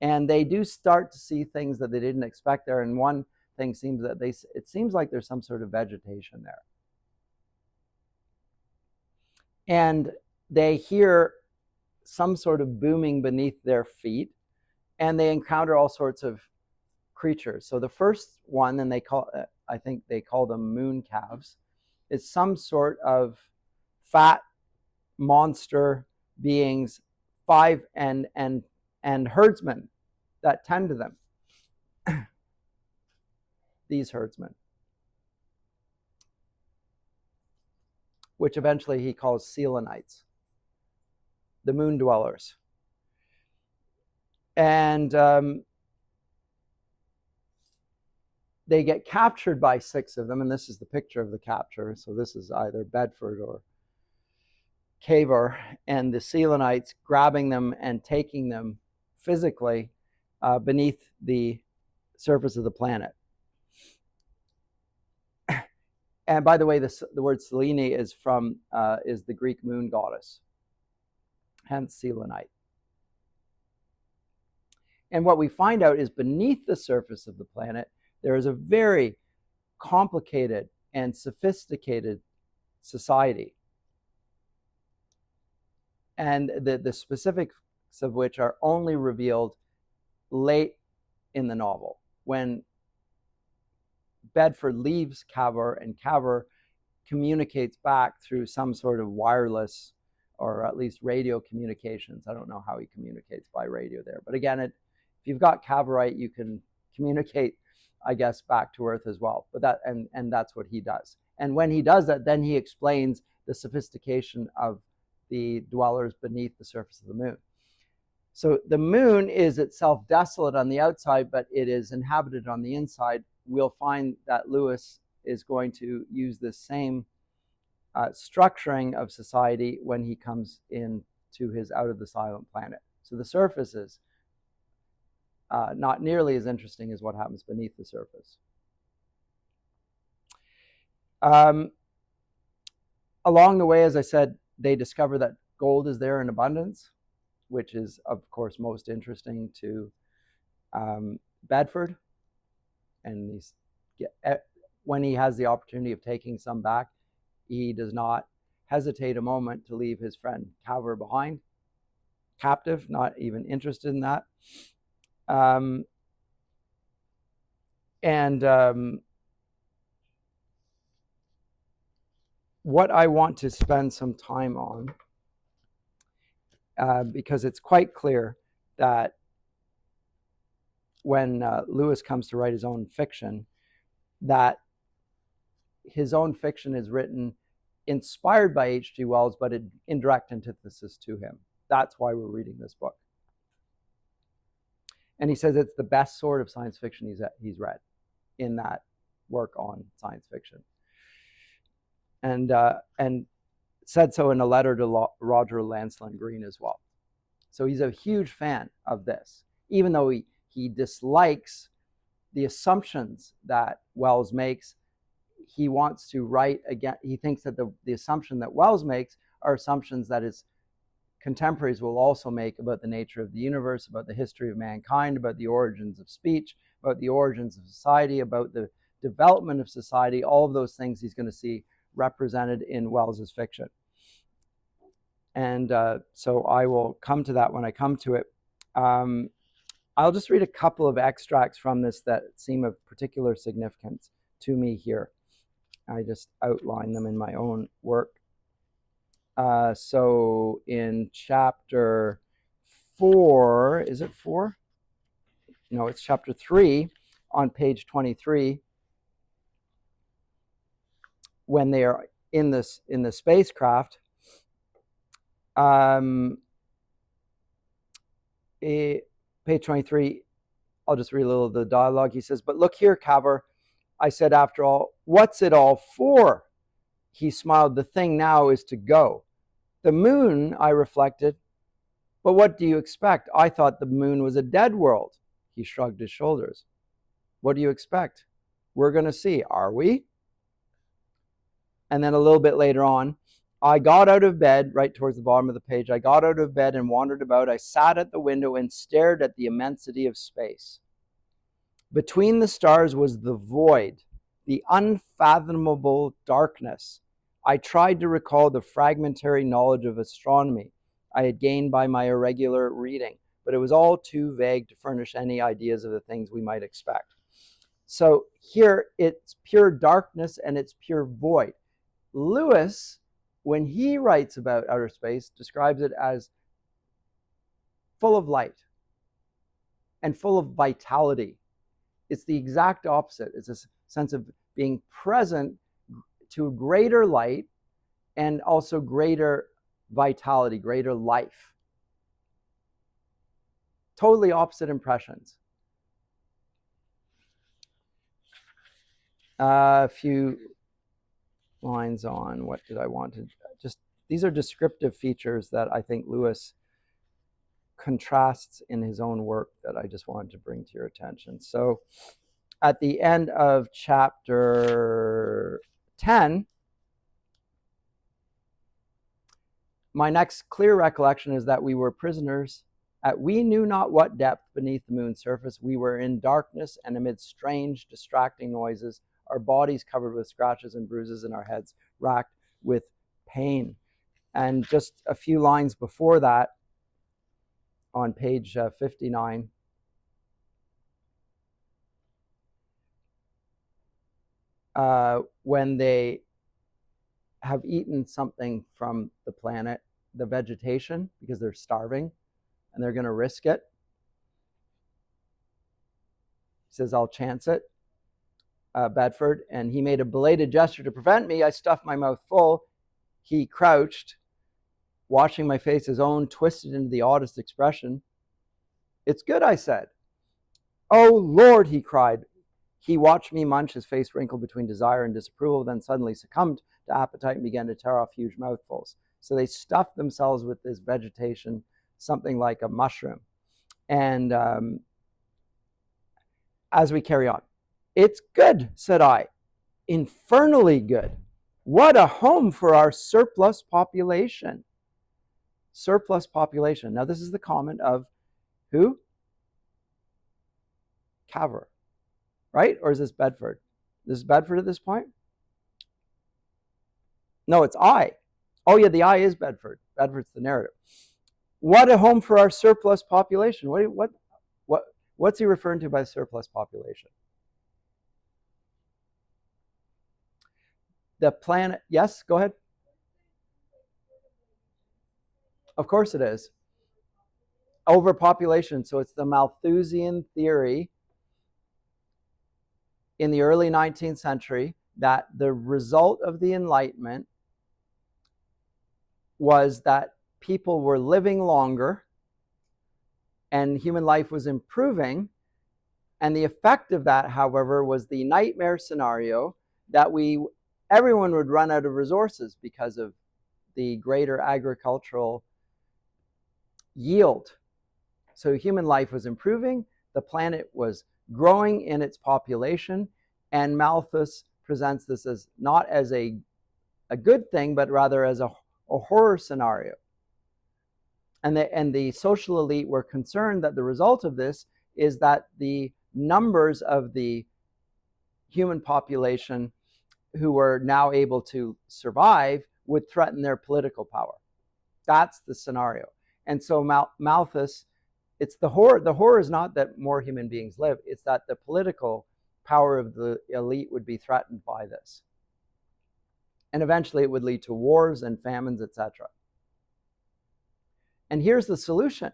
And they do start to see things that they didn't expect there. And one thing seems that it seems like there's some sort of vegetation there. And they hear some sort of booming beneath their feet, and they encounter all sorts of creatures. So the first one, and I think they call them moon calves, is some sort of fat monster beings, and herdsmen that tend to them. These herdsmen, which eventually he calls Selenites, the moon dwellers. And they get captured by 6 of them, and this is the picture of the capture. So this is either Bedford or Cavor, and the Selenites grabbing them and taking them physically beneath the surface of the planet. And by the way, the word Selene is the Greek moon goddess, hence Selenite. And what we find out is beneath the surface of the planet, there is a very complicated and sophisticated society. And the specifics of which are only revealed late in the novel, when Bedford leaves Cavor and Cavor communicates back through some sort of wireless or at least radio communications. I don't know how he communicates by radio there. But again, if you've got Cavorite, you can communicate, I guess, back to Earth as well. But and that's what he does. And when he does that, then he explains the sophistication of the dwellers beneath the surface of the moon. So the moon is itself desolate on the outside, but it is inhabited on the inside. We'll find that Lewis is going to use the same structuring of society when he comes into his Out of the Silent Planet. So the surfaces not nearly as interesting as what happens beneath the surface. Along the way, as I said, they discover that gold is there in abundance, which is, of course, most interesting to Bedford. And when he has the opportunity of taking some back, he does not hesitate a moment to leave his friend Calver behind, captive, not even interested in that. What I want to spend some time on, because it's quite clear that when Lewis comes to write his own fiction, that his own fiction is written inspired by H.G. Wells, but in direct antithesis to him. That's why we're reading this book. And he says it's the best sort of science fiction he's read in that work on science fiction. And said so in a letter to Roger Lancelin Green as well. So he's a huge fan of this, even though he dislikes the assumptions that Wells makes. He wants to write again. He thinks that the assumption that Wells makes are assumptions that his contemporaries will also make about the nature of the universe, about the history of mankind, about the origins of speech, about the origins of society, about the development of society. All of those things he's going to see represented in Wells's fiction. And so I will come to that when I come to it. I'll just read a couple of extracts from this that seem of particular significance to me here. I just outline them in my own work. So in chapter 4, is it 4? No, it's chapter 3 on page 23. When they are in the spacecraft, page 23, I'll just read a little of the dialogue. He says, "But look here, Calver," I said, "after all, what's it all for?" He smiled. "The thing now is to go." "The moon," I reflected. "But what do you expect? I thought the moon was a dead world." He shrugged his shoulders. "What do you expect? We're going to see, are we?" And then a little bit later on, I got out of bed, right towards the bottom of the page. I got out of bed and wandered about. I sat at the window and stared at the immensity of space. Between the stars was the void, the unfathomable darkness. I tried to recall the fragmentary knowledge of astronomy I had gained by my irregular reading, but it was all too vague to furnish any ideas of the things we might expect. So here it's pure darkness and it's pure void. Lewis, when he writes about outer space, describes it as full of light and full of vitality. It's the exact opposite. It's a sense of being present to a greater light and also greater vitality, greater life. Totally opposite impressions. A few lines on what did I want to just, these are descriptive features that I think Lewis contrasts in his own work that I just wanted to bring to your attention. So at the end of chapter 10, my next clear recollection is that we were prisoners at we knew not what depth beneath the moon's surface. We were in darkness and amid strange, distracting noises, our bodies covered with scratches and bruises and our heads racked with pain. And just a few lines before that, on page 59, when they have eaten something from the planet, the vegetation, because they're starving and they're going to risk it. He says, "I'll chance it." Bedford, and he made a belated gesture to prevent me. I stuffed my mouth full. He crouched, washing my face, his own twisted into the oddest expression. "It's good," I said. "Oh, Lord," he cried. He watched me munch, his face wrinkled between desire and disapproval, then suddenly succumbed to appetite and began to tear off huge mouthfuls. So they stuffed themselves with this vegetation, something like a mushroom. And as we carry on. It's good, said I, infernally good. What a home for our surplus population. Surplus population. Now, this is the comment of who? Cavor, right? Or is this Bedford? This is Bedford at this point? No, it's I. Oh, yeah, the I is Bedford. Bedford's the narrative. What a home for our surplus population. What's he referring to by surplus population? The planet. Yes, go ahead. Of course it is. Overpopulation. So it's the Malthusian theory in the early 19th century that the result of the Enlightenment was that people were living longer and human life was improving. And the effect of that, however, was the nightmare scenario that everyone would run out of resources because of the greater agricultural yield. So human life was improving, the planet was growing in its population, and Malthus presents this as not as a good thing, but rather as a horror scenario. And the social elite were concerned that the result of this is that the numbers of the human population who were now able to survive would threaten their political power. That's the scenario. And so Malthus, it's the horror. The horror is not that more human beings live, it's that the political power of the elite would be threatened by this. And eventually it would lead to wars and famines, etc. And here's the solution.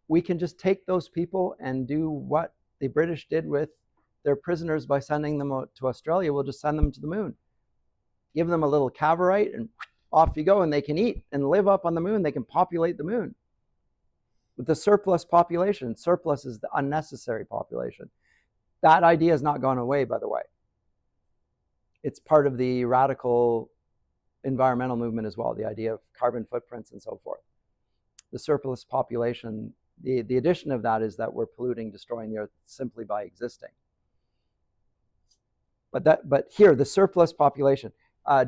We can just take those people and do what the British did with their prisoners by sending them to Australia. We'll just send them to the moon. Give them a little cavorite and off you go, and they can eat and live up on the moon. They can populate the moon. With the surplus population, surplus is the unnecessary population. That idea has not gone away, by the way. It's part of the radical environmental movement as well, the idea of carbon footprints and so forth. The surplus population, the addition of that is that we're polluting, destroying the earth simply by existing. But here, the surplus population,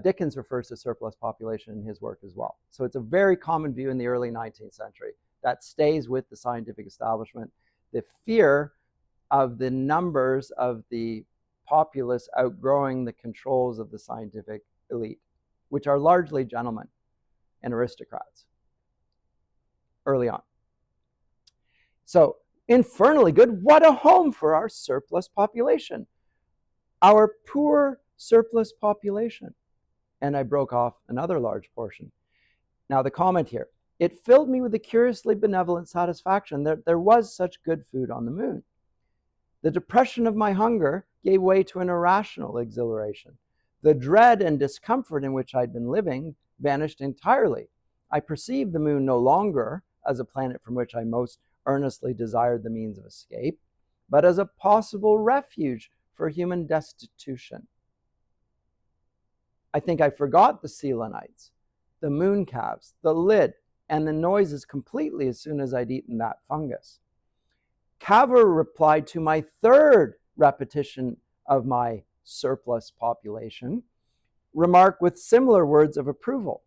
Dickens refers to surplus population in his work as well. So it's a very common view in the early 19th century that stays with the scientific establishment. The fear of the numbers of the populace outgrowing the controls of the scientific elite, which are largely gentlemen and aristocrats early on. So, infernally good. What a home for our surplus population. Our poor surplus population. And I broke off another large portion. Now the comment here. It filled me with a curiously benevolent satisfaction that there was such good food on the moon. The depression of my hunger gave way to an irrational exhilaration. The dread and discomfort in which I'd been living vanished entirely. I perceived the moon no longer as a planet from which I most earnestly desired the means of escape, but as a possible refuge for human destitution. I think I forgot the Selenites, the moon calves, the lid, and the noises completely as soon as I'd eaten that fungus. Cavor replied to my third repetition of my surplus population, remark with similar words of approval.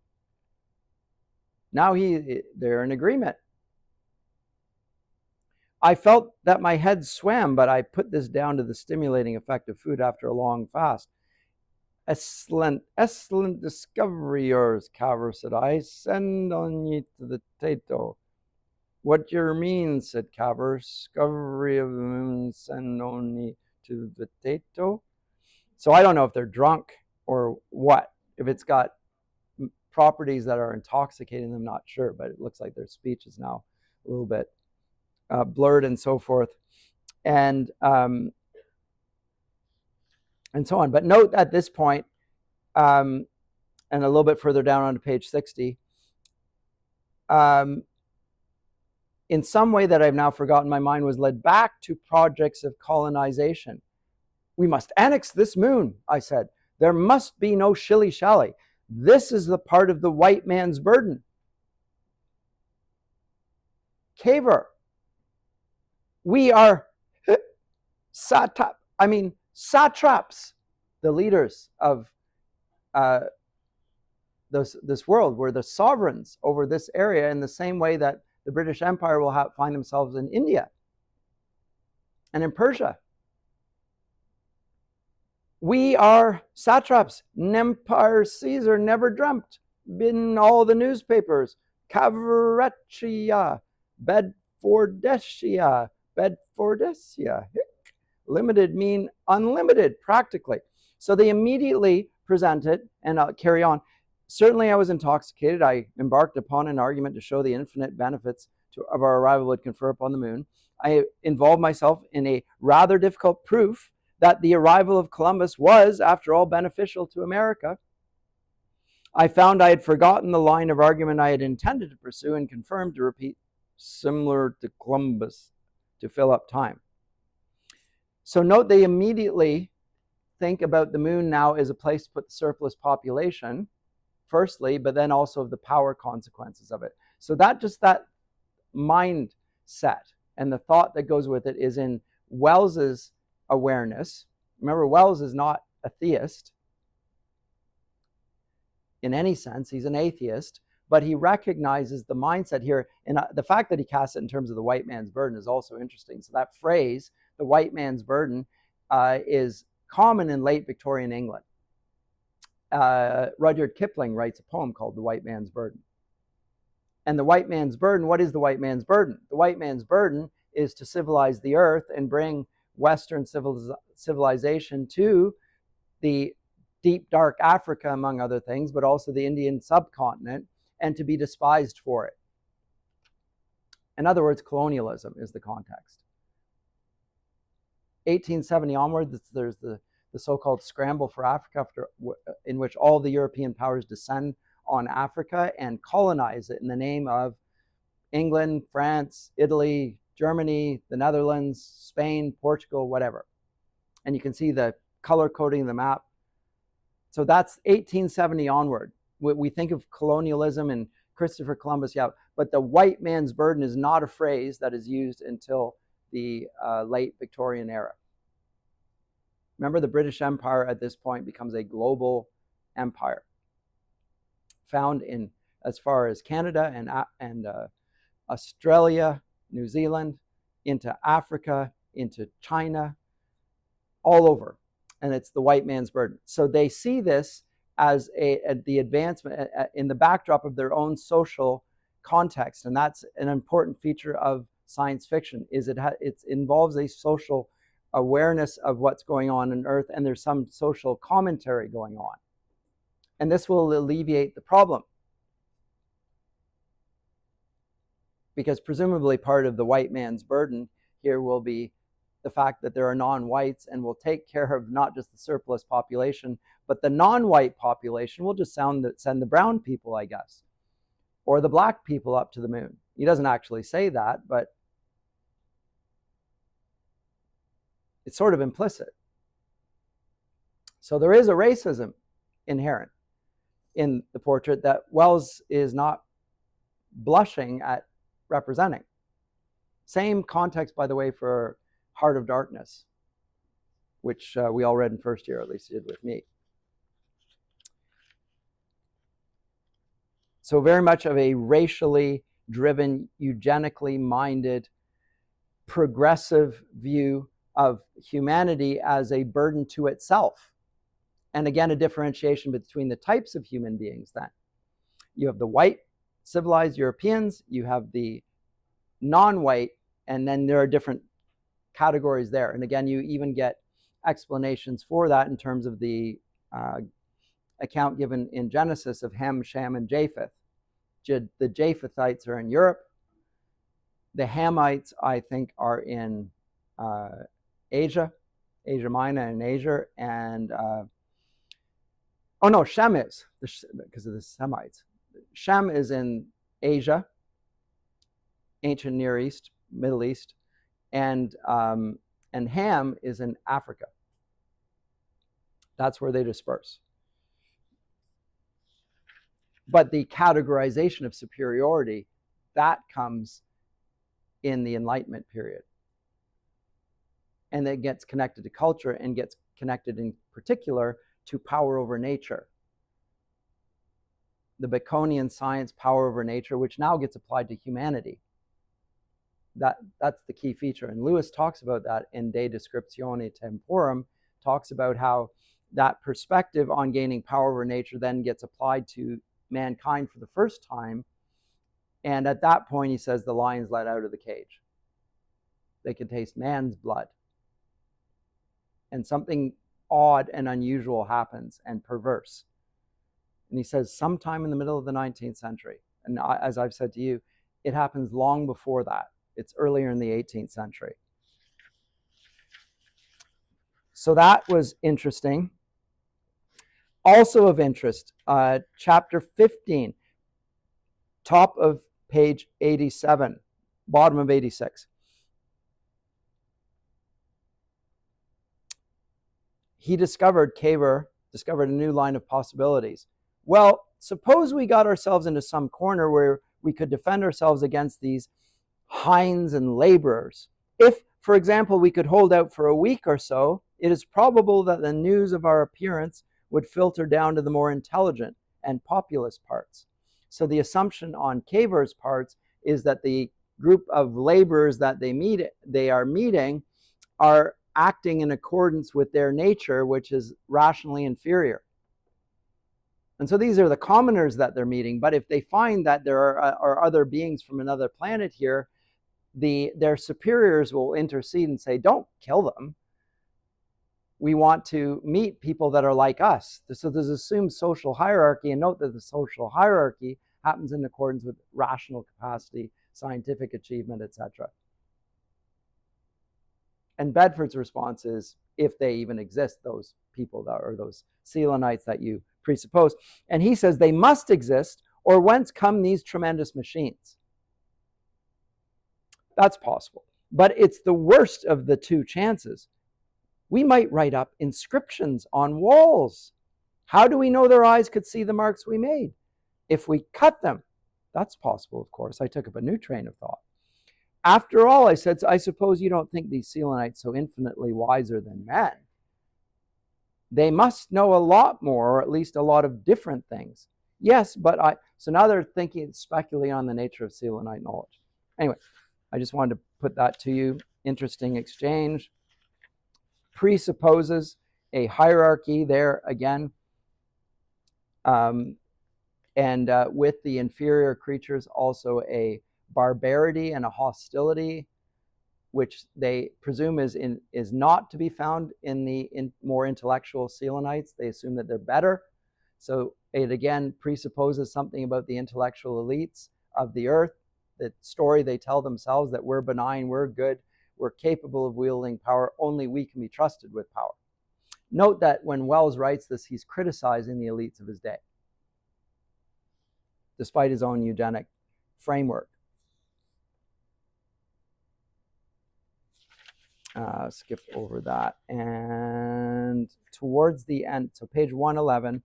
Now they're in agreement. I felt that my head swam, but I put this down to the stimulating effect of food after a long fast. Excellent discovery yours, Cavor, said I. Send on ye to the Tato. What yer mean, said Cavor. Discovery of the moon, send on ye to the Tato. So I don't know if they're drunk or what. If it's got properties that are intoxicating, I'm not sure, but it looks like their speech is now a little bit blurred and so forth, and so on. But note at this point, and a little bit further down on page 60, in some way that I've now forgotten, my mind was led back to projects of colonization. We must annex this moon, I said. There must be no shilly-shally. This is the part of the white man's burden. Cavor, we are satraps, the leaders of this world, were the sovereigns over this area in the same way that the British Empire will find themselves in India and in Persia. We are satraps. Empire Caesar never dreamt. In all the newspapers. Cavarechia, Bedfordesia, Limited mean unlimited, practically. So they immediately present it, and I'll carry on. Certainly I was intoxicated. I embarked upon an argument to show the infinite benefits of our arrival would confer upon the moon. I involved myself in a rather difficult proof that the arrival of Columbus was, after all, beneficial to America. I found I had forgotten the line of argument I had intended to pursue and confirmed to repeat, similar to Columbus, to fill up time. So note they immediately think about the moon now as a place to put the surplus population, firstly, but then also of the power consequences of it. So that mindset and the thought that goes with it is in Wells's awareness. Remember, Wells is not a theist in any sense. He's an atheist, but he recognizes the mindset here. And the fact that he casts it in terms of the white man's burden is also interesting. So that phrase, the white man's burden, is common in late Victorian England. Rudyard Kipling writes a poem called The White Man's Burden. And the white man's burden, what is the white man's burden? The white man's burden is to civilize the earth and bring Western civilization to the deep, dark Africa, among other things, but also the Indian subcontinent, and to be despised for it. In other words, colonialism is the context. 1870 onward, there's the so-called scramble for Africa, in which all the European powers descend on Africa and colonize it in the name of England, France, Italy, Germany, the Netherlands, Spain, Portugal, whatever. And you can see the color coding of the map. So that's 1870 onward. We think of colonialism and Christopher Columbus, yeah, but the white man's burden is not a phrase that is used until the late Victorian era. Remember, the British Empire at this point becomes a global empire, found in as far as Canada and Australia, New Zealand, into Africa, into China, all over. And it's the white man's burden. So they see this as the advancement in the backdrop of their own social context. And that's an important feature of science fiction, is it involves a social awareness of what's going on Earth, and there's some social commentary going on. And this will alleviate the problem, because presumably part of the white man's burden here will be the fact that there are non-whites, and will take care of not just the surplus population, but the non-white population will just send the brown people, I guess, or the black people up to the moon. He doesn't actually say that, but it's sort of implicit. So there is a racism inherent in the portrait that Wells is not blushing at representing. Same context, by the way, for Heart of Darkness, which we all read in first year, at least you did with me. So very much of a racially driven, eugenically minded, progressive view of humanity as a burden to itself. And again, a differentiation between the types of human beings then. You have the white civilized Europeans, you have the non-white, and then there are different categories there. And again, you even get explanations for that in terms of the account given in Genesis of Ham, Shem, and Japheth. The Japhethites are in Europe. The Hamites, I think, are in Asia Minor and Asia, and oh no, Shem is, because of the Semites. Shem is in Asia, ancient Near East, Middle East, and Ham is in Africa. That's where they disperse. But the categorization of superiority, that comes in the Enlightenment period. and that gets connected to culture and gets connected in particular to power over nature. The Baconian science, power over nature, which now gets applied to humanity. That's the key feature. And Lewis talks about that in De Descriptione Temporum, talks about how that perspective on gaining power over nature then gets applied to mankind for the first time. And at that point, he says, the lion's let out of the cage. They can taste man's blood. And something odd and unusual happens and perverse. And he says, sometime in the middle of the 19th century. And as I've said to you, it happens long before that. It's earlier in the 18th century. So that was interesting. Also of interest, chapter 15, top of page 87, bottom of 86. Caver discovered a new line of possibilities. Well, suppose we got ourselves into some corner where we could defend ourselves against these hinds and laborers. If, for example, we could hold out for a week or so, it is probable that the news of our appearance would filter down to the more intelligent and populous parts. So the assumption on Caver's parts is that the group of laborers that they are meeting are acting in accordance with their nature, which is rationally inferior. And so these are the commoners that they're meeting. But if they find that there are other beings from another planet here, their superiors will intercede and say, don't kill them. We want to meet people that are like us. So there's assumed social hierarchy, and note that the social hierarchy happens in accordance with rational capacity, scientific achievement, etc. And Bedford's response is, if they even exist, those people or those Selenites that you presuppose. And he says they must exist, or whence come these tremendous machines? That's possible. But it's the worst of the two chances. We might write up inscriptions on walls. How do we know their eyes could see the marks we made? If we cut them, that's possible, of course. I took up a new train of thought. After all, I said, I suppose you don't think these Selenites so infinitely wiser than men. They must know a lot more, or at least a lot of different things. Yes, but so now they're speculating on the nature of Selenite knowledge. Anyway, I just wanted to put that to you. Interesting exchange. Presupposes a hierarchy there again. And with the inferior creatures, also a barbarity and a hostility, which they presume is not to be found in the more intellectual Selenites. They assume that they're better. So it again presupposes something about the intellectual elites of the earth, the story they tell themselves that we're benign, we're good, we're capable of wielding power, only we can be trusted with power. Note that when Wells writes this, he's criticizing the elites of his day, despite his own eugenic framework. Skip over that. And towards the end, so page 111,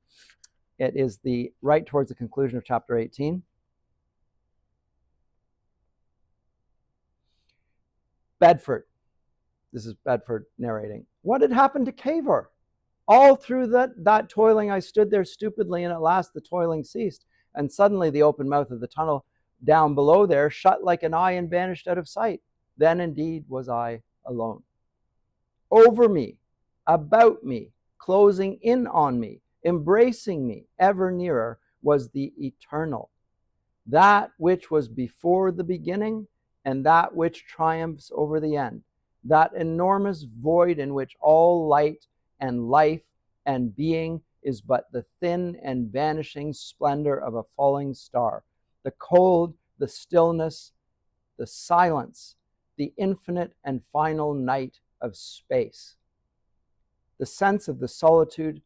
it is right towards the conclusion of chapter 18. Bedford. This is Bedford narrating. What had happened to Cavour? All through that toiling, I stood there stupidly, and at last the toiling ceased. And suddenly the open mouth of the tunnel down below there shut like an eye and vanished out of sight. Then indeed was I alone. Over me, about me, closing in on me, embracing me ever nearer, was the eternal, that which was before the beginning and that which triumphs over the end, that enormous void in which all light and life and being is but the thin and vanishing splendor of a falling star, the cold, the stillness, the silence, the infinite and final night of space. The sense of the solitude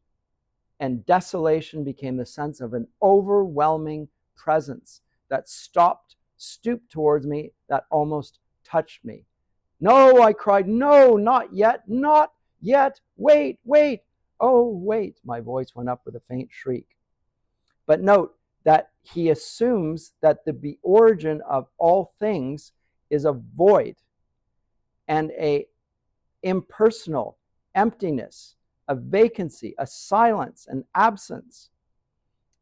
and desolation became the sense of an overwhelming presence that stooped towards me, that almost touched me. No, I cried, no, not yet, not yet, wait, wait, oh, wait. My voice went up with a faint shriek. But note that he assumes that the origin of all things is a void and a impersonal emptiness, a vacancy, a silence, an absence,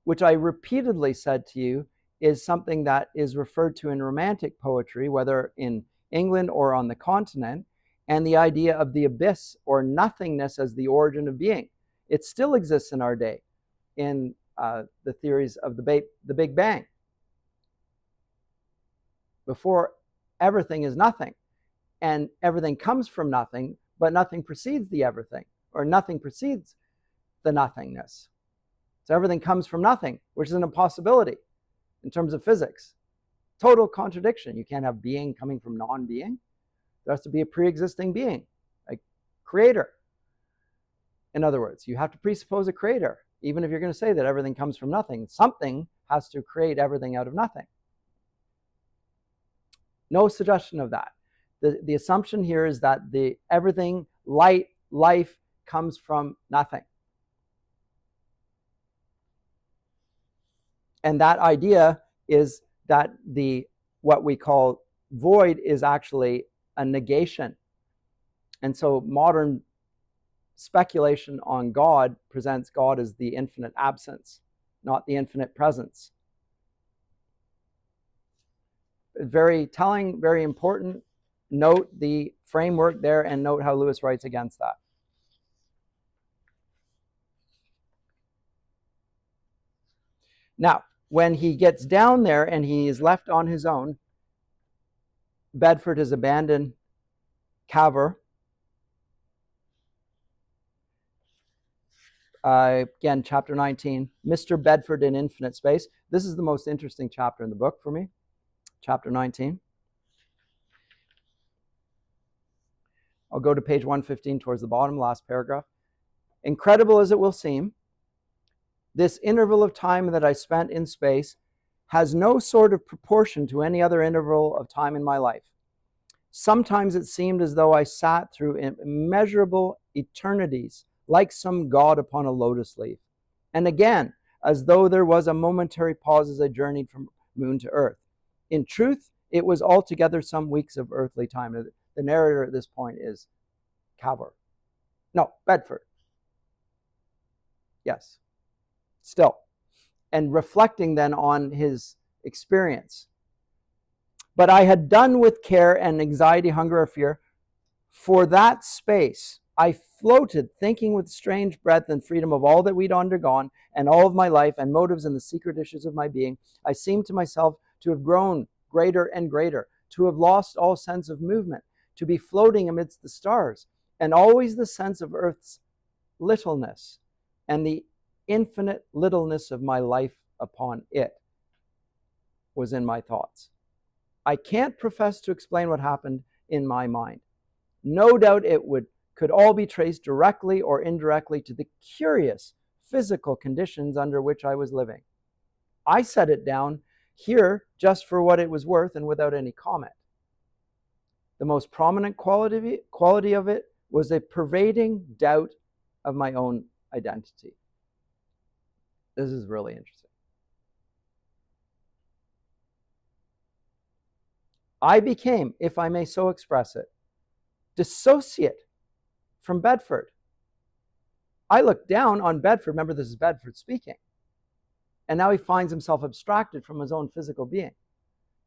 which I repeatedly said to you is something that is referred to in Romantic poetry, whether in England or on the continent, and the idea of the abyss or nothingness as the origin of being. It still exists in our day in the theories of the Big Bang. Before, everything is nothing, and everything comes from nothing, but nothing precedes the everything, or nothing precedes the nothingness. So everything comes from nothing, which is an impossibility in terms of physics. Total contradiction. You can't have being coming from non-being. There has to be a pre-existing being, a creator. In other words, you have to presuppose a creator. Even if you're going to say that everything comes from nothing, something has to create everything out of nothing. No suggestion of that. The assumption here is that everything, light, life, comes from nothing. And that idea is that what we call void is actually a negation. And so modern speculation on God presents God as the infinite absence, not the infinite presence. Very telling, very important. Note the framework there and note how Lewis writes against that. Now, when he gets down there and he is left on his own, Bedford has abandoned Cavour. Again, chapter 19, Mr. Bedford in Infinite Space. This is the most interesting chapter in the book for me, chapter 19. I'll go to page 115 towards the bottom, last paragraph. Incredible as it will seem, this interval of time that I spent in space has no sort of proportion to any other interval of time in my life. Sometimes it seemed as though I sat through immeasurable eternities, like some god upon a lotus leaf. And again, as though there was a momentary pause as I journeyed from moon to earth. In truth, it was altogether some weeks of earthly time. The narrator at this point is Cavour. No, Bedford. Yes. Still. And reflecting then on his experience. But I had done with care and anxiety, hunger, or fear. For that space, I floated, thinking with strange breadth and freedom of all that we'd undergone, and all of my life, and motives and the secret issues of my being. I seemed to myself to have grown greater and greater, to have lost all sense of movement, to be floating amidst the stars, and always the sense of earth's littleness, and the infinite littleness of my life upon it was in my thoughts. I can't profess to explain what happened in my mind. No doubt it could all be traced directly or indirectly to the curious physical conditions under which I was living. I set it down here just for what it was worth and without any comment. The most prominent quality of it was a pervading doubt of my own identity. This is really interesting. I became, if I may so express it, dissociate from Bedford. I looked down on Bedford. Remember, this is Bedford speaking. And now he finds himself abstracted from his own physical being.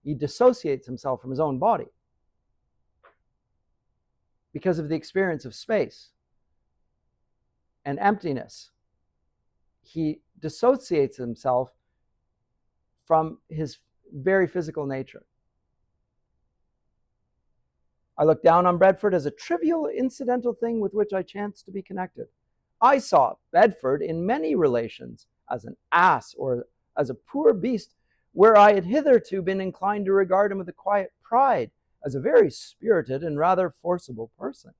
He dissociates himself from his own body because of the experience of space and emptiness. He dissociates himself from his very physical nature. I looked down on Bedford as a trivial, incidental thing with which I chanced to be connected. I saw Bedford in many relations as an ass or as a poor beast, where I had hitherto been inclined to regard him with a quiet pride as a very spirited and rather forcible person.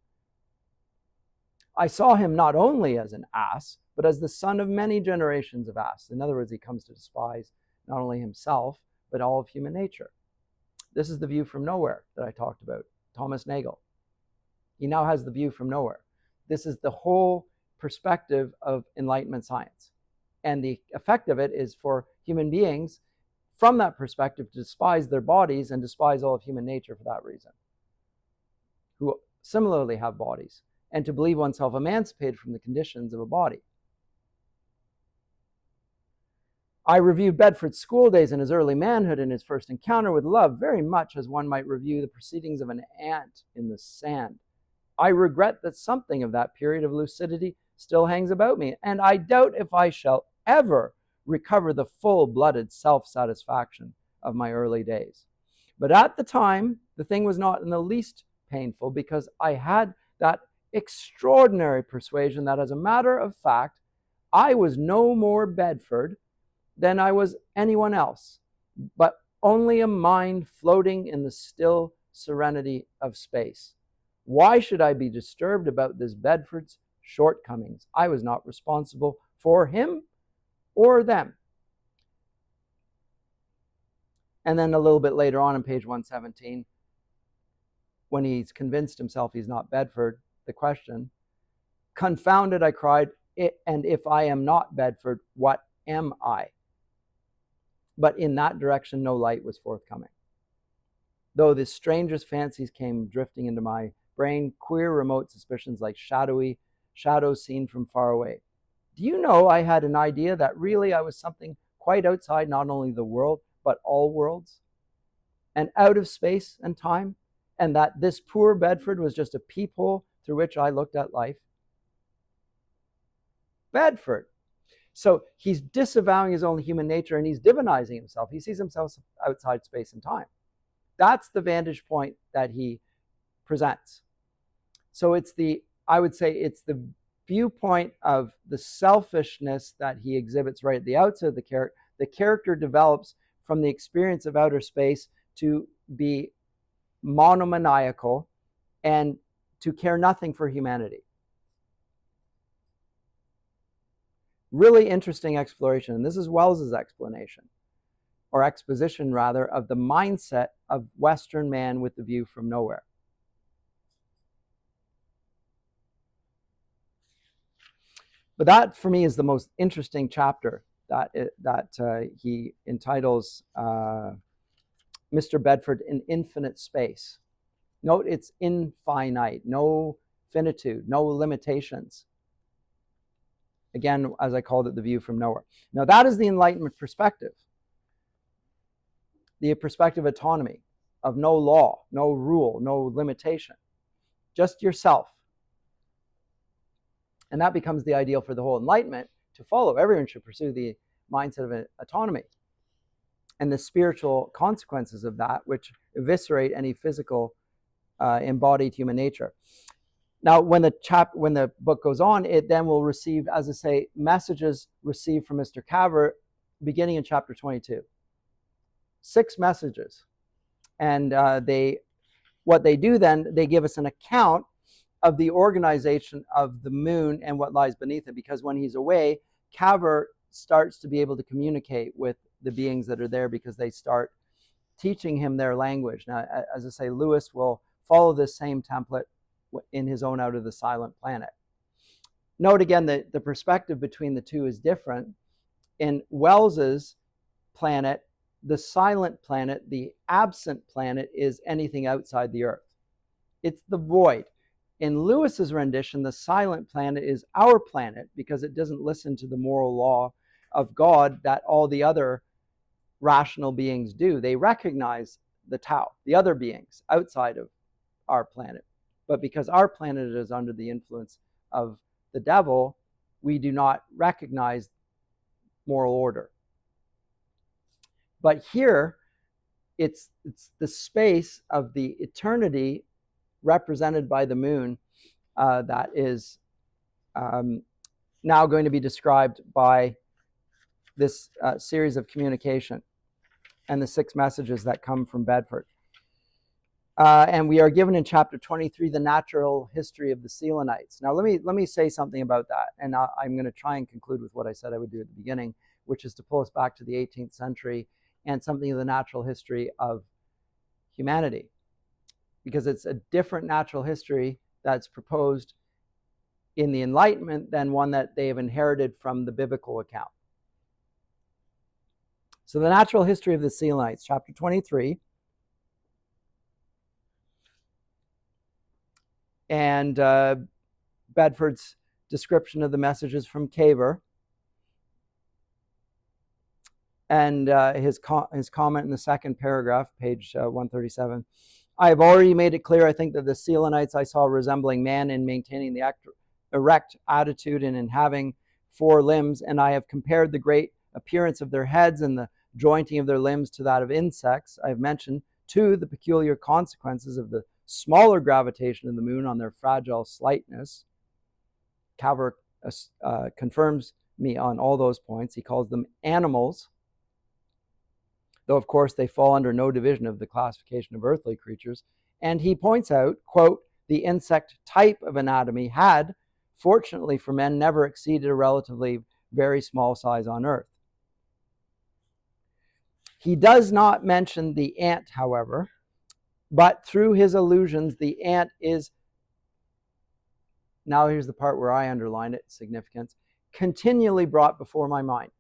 I saw him not only as an ass, but as the son of many generations of ass. In other words, he comes to despise not only himself, but all of human nature. This is the view from nowhere that I talked about, Thomas Nagel. He now has the view from nowhere. This is the whole perspective of Enlightenment science. And the effect of it is for human beings, from that perspective, to despise their bodies and despise all of human nature for that reason. Who similarly have bodies, and to believe oneself emancipated from the conditions of a body. I reviewed Bedford's school days in his early manhood and his first encounter with love very much as one might review the proceedings of an ant in the sand. I regret that something of that period of lucidity still hangs about me, and I doubt if I shall ever recover the full-blooded self-satisfaction of my early days. But at the time, the thing was not in the least painful, because I had that extraordinary persuasion that, as a matter of fact, I was no more Bedford than I was anyone else, but only a mind floating in the still serenity of space. Why should I be disturbed about this Bedford's shortcomings? I was not responsible for him or them. And then a little bit later on page 117, when he's convinced himself he's not Bedford, the question, "Confounded," I cried, "and if I am not Bedford, what am I?" But in that direction no light was forthcoming. Though the strangest fancies came drifting into my brain, queer remote suspicions like shadows seen from far away. Do you know, I had an idea that really I was something quite outside not only the world, but all worlds, and out of space and time, and that this poor Bedford was just a peephole through which I looked at life. Bedford. So he's disavowing his own human nature, and he's divinizing himself. He sees himself outside space and time. That's the vantage point that he presents. So I would say it's the viewpoint of the selfishness that he exhibits right at the outset of the character. The character develops from the experience of outer space to be monomaniacal and to care nothing for humanity. Really interesting exploration. And this is Wells's explanation, or exposition rather, of the mindset of Western man with the view from nowhere. But that, for me, is the most interesting chapter that he entitles Mr. Bedford in Infinite Space. Note it's infinite, no finitude, no limitations. Again, as I called it, the view from nowhere. Now that is the Enlightenment perspective. The perspective of autonomy, of no law, no rule, no limitation. Just yourself. And that becomes the ideal for the whole Enlightenment to follow. Everyone should pursue the mindset of autonomy and the spiritual consequences of that, which eviscerate any physical embodied human nature. Now, when the book goes on, it then will receive, as I say, messages received from Mr. Caver, beginning in chapter 22. 6 messages, and what they do then, they give us an account of the organization of the moon and what lies beneath it, because when he's away, Caver starts to be able to communicate with the beings that are there, because they start teaching him their language. Now, as I say, Lewis will follow this same template in his own Out of the Silent Planet. Note again that the perspective between the two is different. In Wells's planet, the silent planet, the absent planet, is anything outside the Earth. It's the void. In Lewis's rendition, the silent planet is our planet, because it doesn't listen to the moral law of God that all the other rational beings do. They recognize the Tao, the other beings outside of our planet. But because our planet is under the influence of the devil, we do not recognize moral order. But here, it's the space of the eternity represented by the moon that is now going to be described by this series of communication and the 6 messages that come from Bedford. And we are given in chapter 23 the natural history of the Selenites. Now let me say something about that, and I'm going to try and conclude with what I said I would do at the beginning, which is to pull us back to the 18th century and something of the natural history of humanity, because it's a different natural history that's proposed in the Enlightenment than one that they have inherited from the biblical account. So the natural history of the Selenites, chapter 23. and Bedford's description of the messages from Caver, and his comment in the second paragraph, page 137. I have already made it clear, I think, that the Selenites I saw resembling man in maintaining the erect attitude and in having 4 limbs, and I have compared the great appearance of their heads and the jointing of their limbs to that of insects. I have mentioned, too, the peculiar consequences of the smaller gravitation of the moon on their fragile slightness. Caver confirms me on all those points. He calls them animals, though of course they fall under no division of the classification of earthly creatures. And he points out, quote, the insect type of anatomy had, fortunately for men, never exceeded a relatively very small size on Earth. He does not mention the ant, however, but through his allusions, the ant is, now here's the part where I underline its significance, continually brought before my mind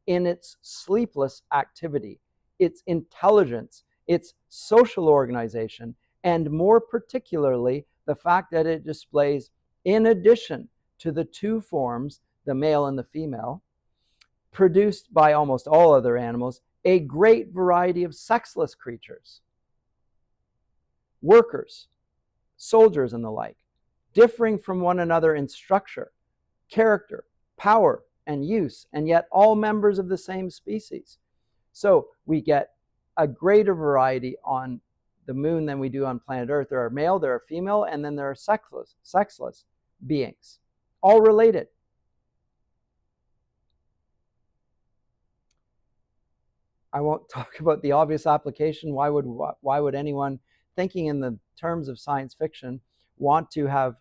in its sleepless activity, its intelligence, its social organization, and more particularly the fact that it displays, in addition to the 2 forms, the male and the female, produced by almost all other animals, a great variety of sexless creatures, workers, soldiers, and the like, differing from one another in structure, character, power, and use, and yet all members of the same species. So we get a greater variety on the moon than we do on planet Earth. There are male, there are female, and then there are sexless beings, all related. I won't talk about the obvious application. Why would anyone thinking in the terms of science fiction want to have,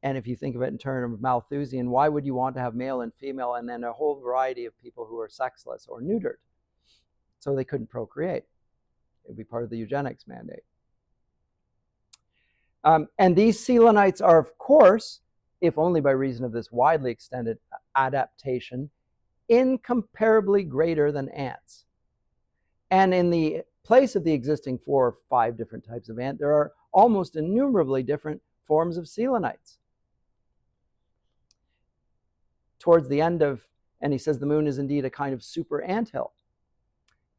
and if you think of it in terms of Malthusian, why would you want to have male and female and then a whole variety of people who are sexless or neutered? So they couldn't procreate. It would be part of the eugenics mandate. And these Selenites are, of course, if only by reason of this widely extended adaptation, incomparably greater than ants. And in the place of the existing 4 or 5 different types of ant, there are almost innumerably different forms of Selenites. Towards the end of, and he says the moon is indeed a kind of super anthill.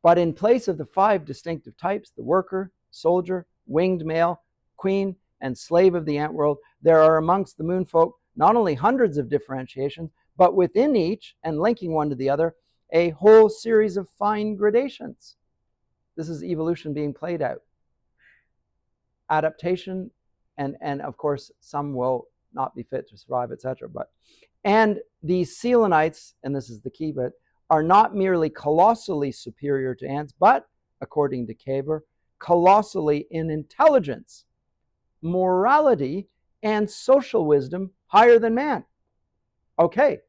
But in place of the 5 distinctive types, the worker, soldier, winged male, queen, and slave of the ant world, there are amongst the moon folk not only hundreds of differentiations, but within each, and linking one to the other, a whole series of fine gradations. This is evolution being played out. Adaptation, and of course, some will not be fit to survive, etc. And these Selenites, and this is the key bit, are not merely colossally superior to ants, but, according to Caver, colossally in intelligence, morality, and social wisdom higher than man. Okay.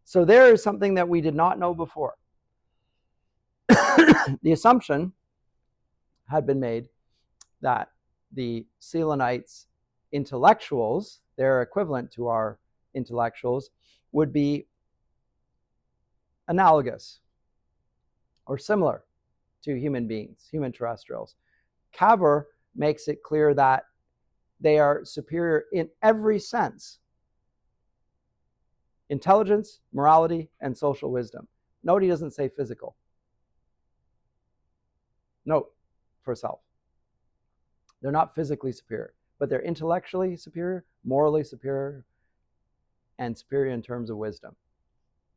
So there is something that we did not know before. The assumption had been made that the Selenites intellectuals, their equivalent to our intellectuals, would be analogous or similar to human beings, human terrestrials. Caver makes it clear that they are superior in every sense: intelligence, morality, and social wisdom. Note he doesn't say physical. Note for self. They're not physically superior, but they're intellectually superior, morally superior, and superior in terms of wisdom,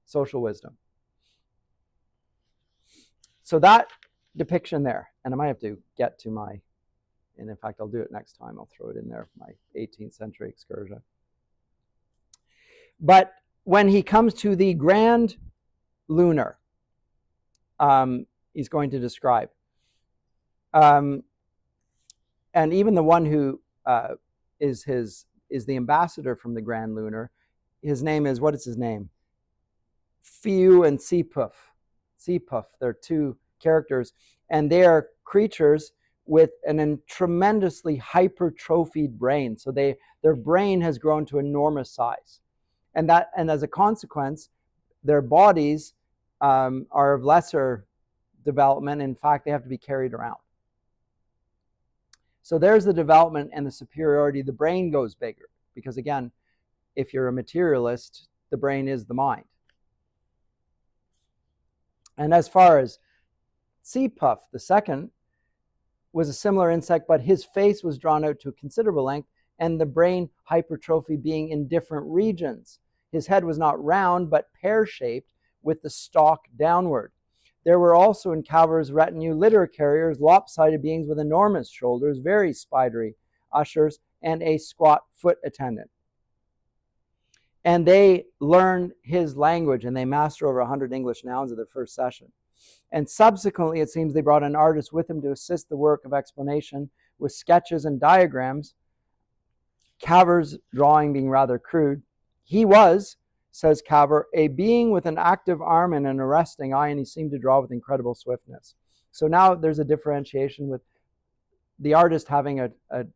social wisdom. So that depiction there, and I might have to get to my, and in fact I'll do it next time, I'll throw it in there, my 18th century excursion. But when he comes to the grand lunar, he's going to describe. And even the one who is the ambassador from the grand lunar, his name is, what is his name? Fiu and Seepuff. They're 2 characters, and they are creatures with a tremendously hypertrophied brain. So their brain has grown to enormous size. And as a consequence, their bodies are of lesser development. In fact, they have to be carried around. So there's the development and the superiority. The brain goes bigger because, again, if you're a materialist, the brain is the mind. And as far as sea puff, the second, was a similar insect, but his face was drawn out to a considerable length, and the brain hypertrophy being in different regions. His head was not round, but pear-shaped, with the stalk downward. There were also in Calver's retinue litter carriers, lopsided beings with enormous shoulders, very spidery, ushers, and a squat foot attendant. And they learned his language, and they mastered over 100 English nouns at their first session. And subsequently, it seems they brought an artist with him to assist the work of explanation with sketches and diagrams, Calver's drawing being rather crude. He was, says Calver, a being with an active arm and an arresting eye, and he seemed to draw with incredible swiftness. So now there's a differentiation with the artist having a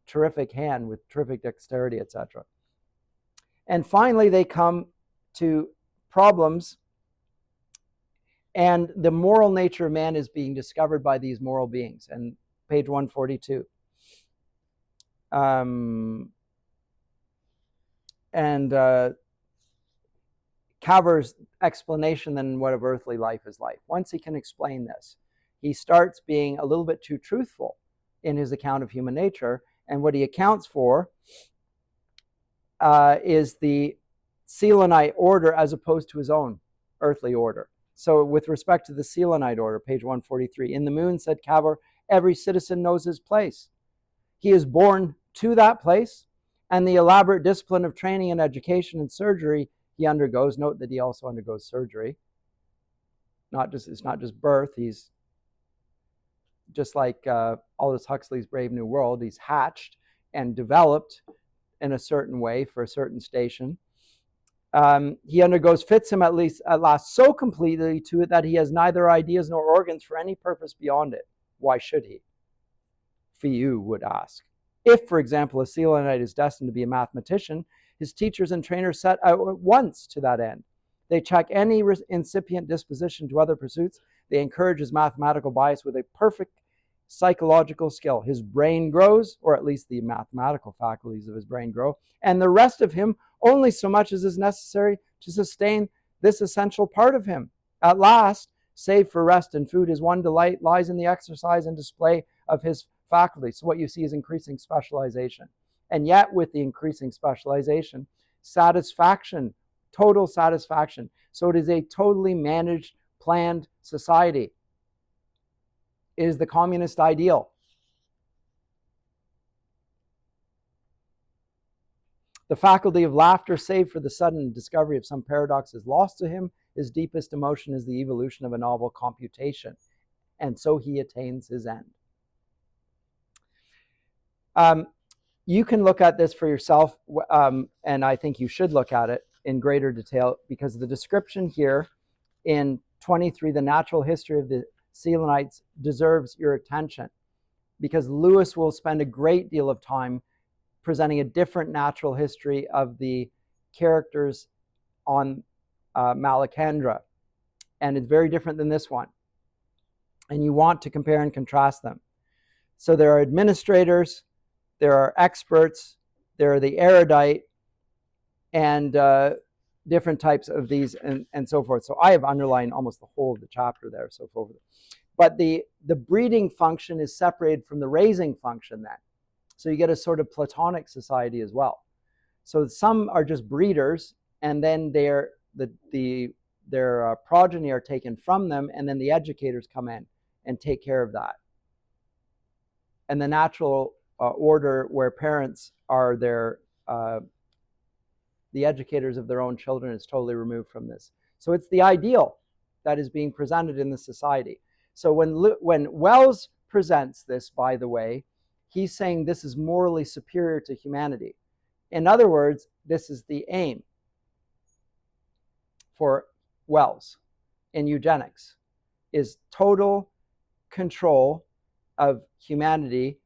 terrific hand with terrific dexterity, etc. And finally, they come to problems, and the moral nature of man is being discovered by these moral beings. And page 142. Calver's explanation then what of earthly life is like. Once he can explain this, he starts being a little bit too truthful in his account of human nature, and what he accounts for is the Selenite order as opposed to his own earthly order. So with respect to the Selenite order, page 143, in the moon, said Calver, every citizen knows his place. He is born to that place, and the elaborate discipline of training and education and surgery he undergoes. Note that he also undergoes surgery. It's not just birth. He's just like Aldous Huxley's Brave New World. He's hatched and developed in a certain way for a certain station. He undergoes, fits him at last so completely to it that he has neither ideas nor organs for any purpose beyond it. Why should he? Fiu would ask. If, for example, a Selenite is destined to be a mathematician, his teachers and trainers set out at once to that end. They check any incipient disposition to other pursuits. They encourage his mathematical bias with a perfect psychological skill. His brain grows, or at least the mathematical faculties of his brain grow, and the rest of him only so much as is necessary to sustain this essential part of him. At last, save for rest and food, his one delight lies in the exercise and display of his faculties. So what you see is increasing specialization. And yet with the increasing specialization, satisfaction, total satisfaction. So it is a totally managed, planned society. It is the communist ideal. The faculty of laughter, save for the sudden discovery of some paradox, is lost to him. His deepest emotion is the evolution of a novel computation. And so he attains his end. You can look at this for yourself, and I think you should look at it in greater detail, because the description here in 23, the natural history of the Selenites, deserves your attention, because Lewis will spend a great deal of time presenting a different natural history of the characters on Malacandra, and it's very different than this one, and you want to compare and contrast them. So there are administrators, there are experts, there are the erudite, and different types of these, and so forth. So I have underlined almost the whole of the chapter there, so forth. But the breeding function is separated from the raising function then. So you get a sort of Platonic society as well. So some are just breeders, and then their progeny are taken from them, and then the educators come in and take care of that. And the natural order where parents are the educators of their own children is totally removed from this. So it's the ideal that is being presented in the society. So when Wells presents this, by the way, he's saying this is morally superior to humanity. In other words, this is the aim for Wells in eugenics, is total control of humanity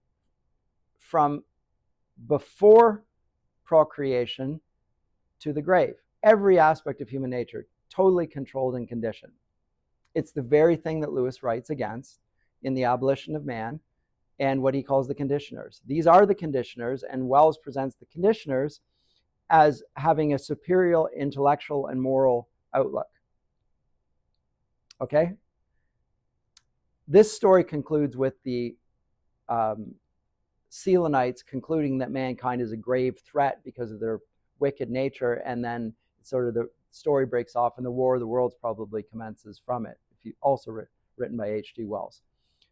from before procreation to the grave. Every aspect of human nature totally controlled and conditioned. It's the very thing that Lewis writes against in The Abolition of Man, and what he calls the conditioners. These are the conditioners, and Wells presents the conditioners as having a superior intellectual and moral outlook. Okay? This story concludes with the Selenites concluding that mankind is a grave threat because of their wicked nature, and then sort of the story breaks off, and the War of the Worlds probably commences from it, also written by H.G. Wells.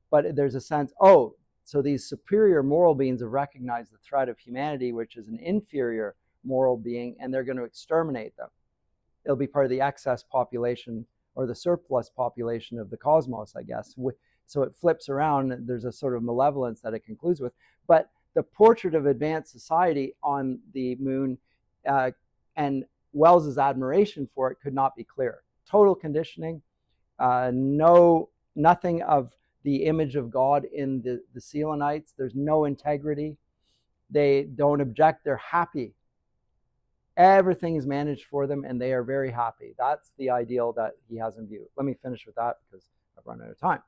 But there's a sense, oh, so these superior moral beings have recognized the threat of humanity, which is an inferior moral being, and they're going to exterminate them. It'll be part of the excess population or the surplus population of the cosmos, I guess. So it flips around. There's a sort of malevolence that it concludes with. But the portrait of advanced society on the moon and Wells's admiration for it could not be clearer. Total conditioning, nothing of the image of God in the Selenites. There's no integrity. They don't object. They're happy. Everything is managed for them, and they are very happy. That's the ideal that he has in view. Let me finish with that because I've run out of time.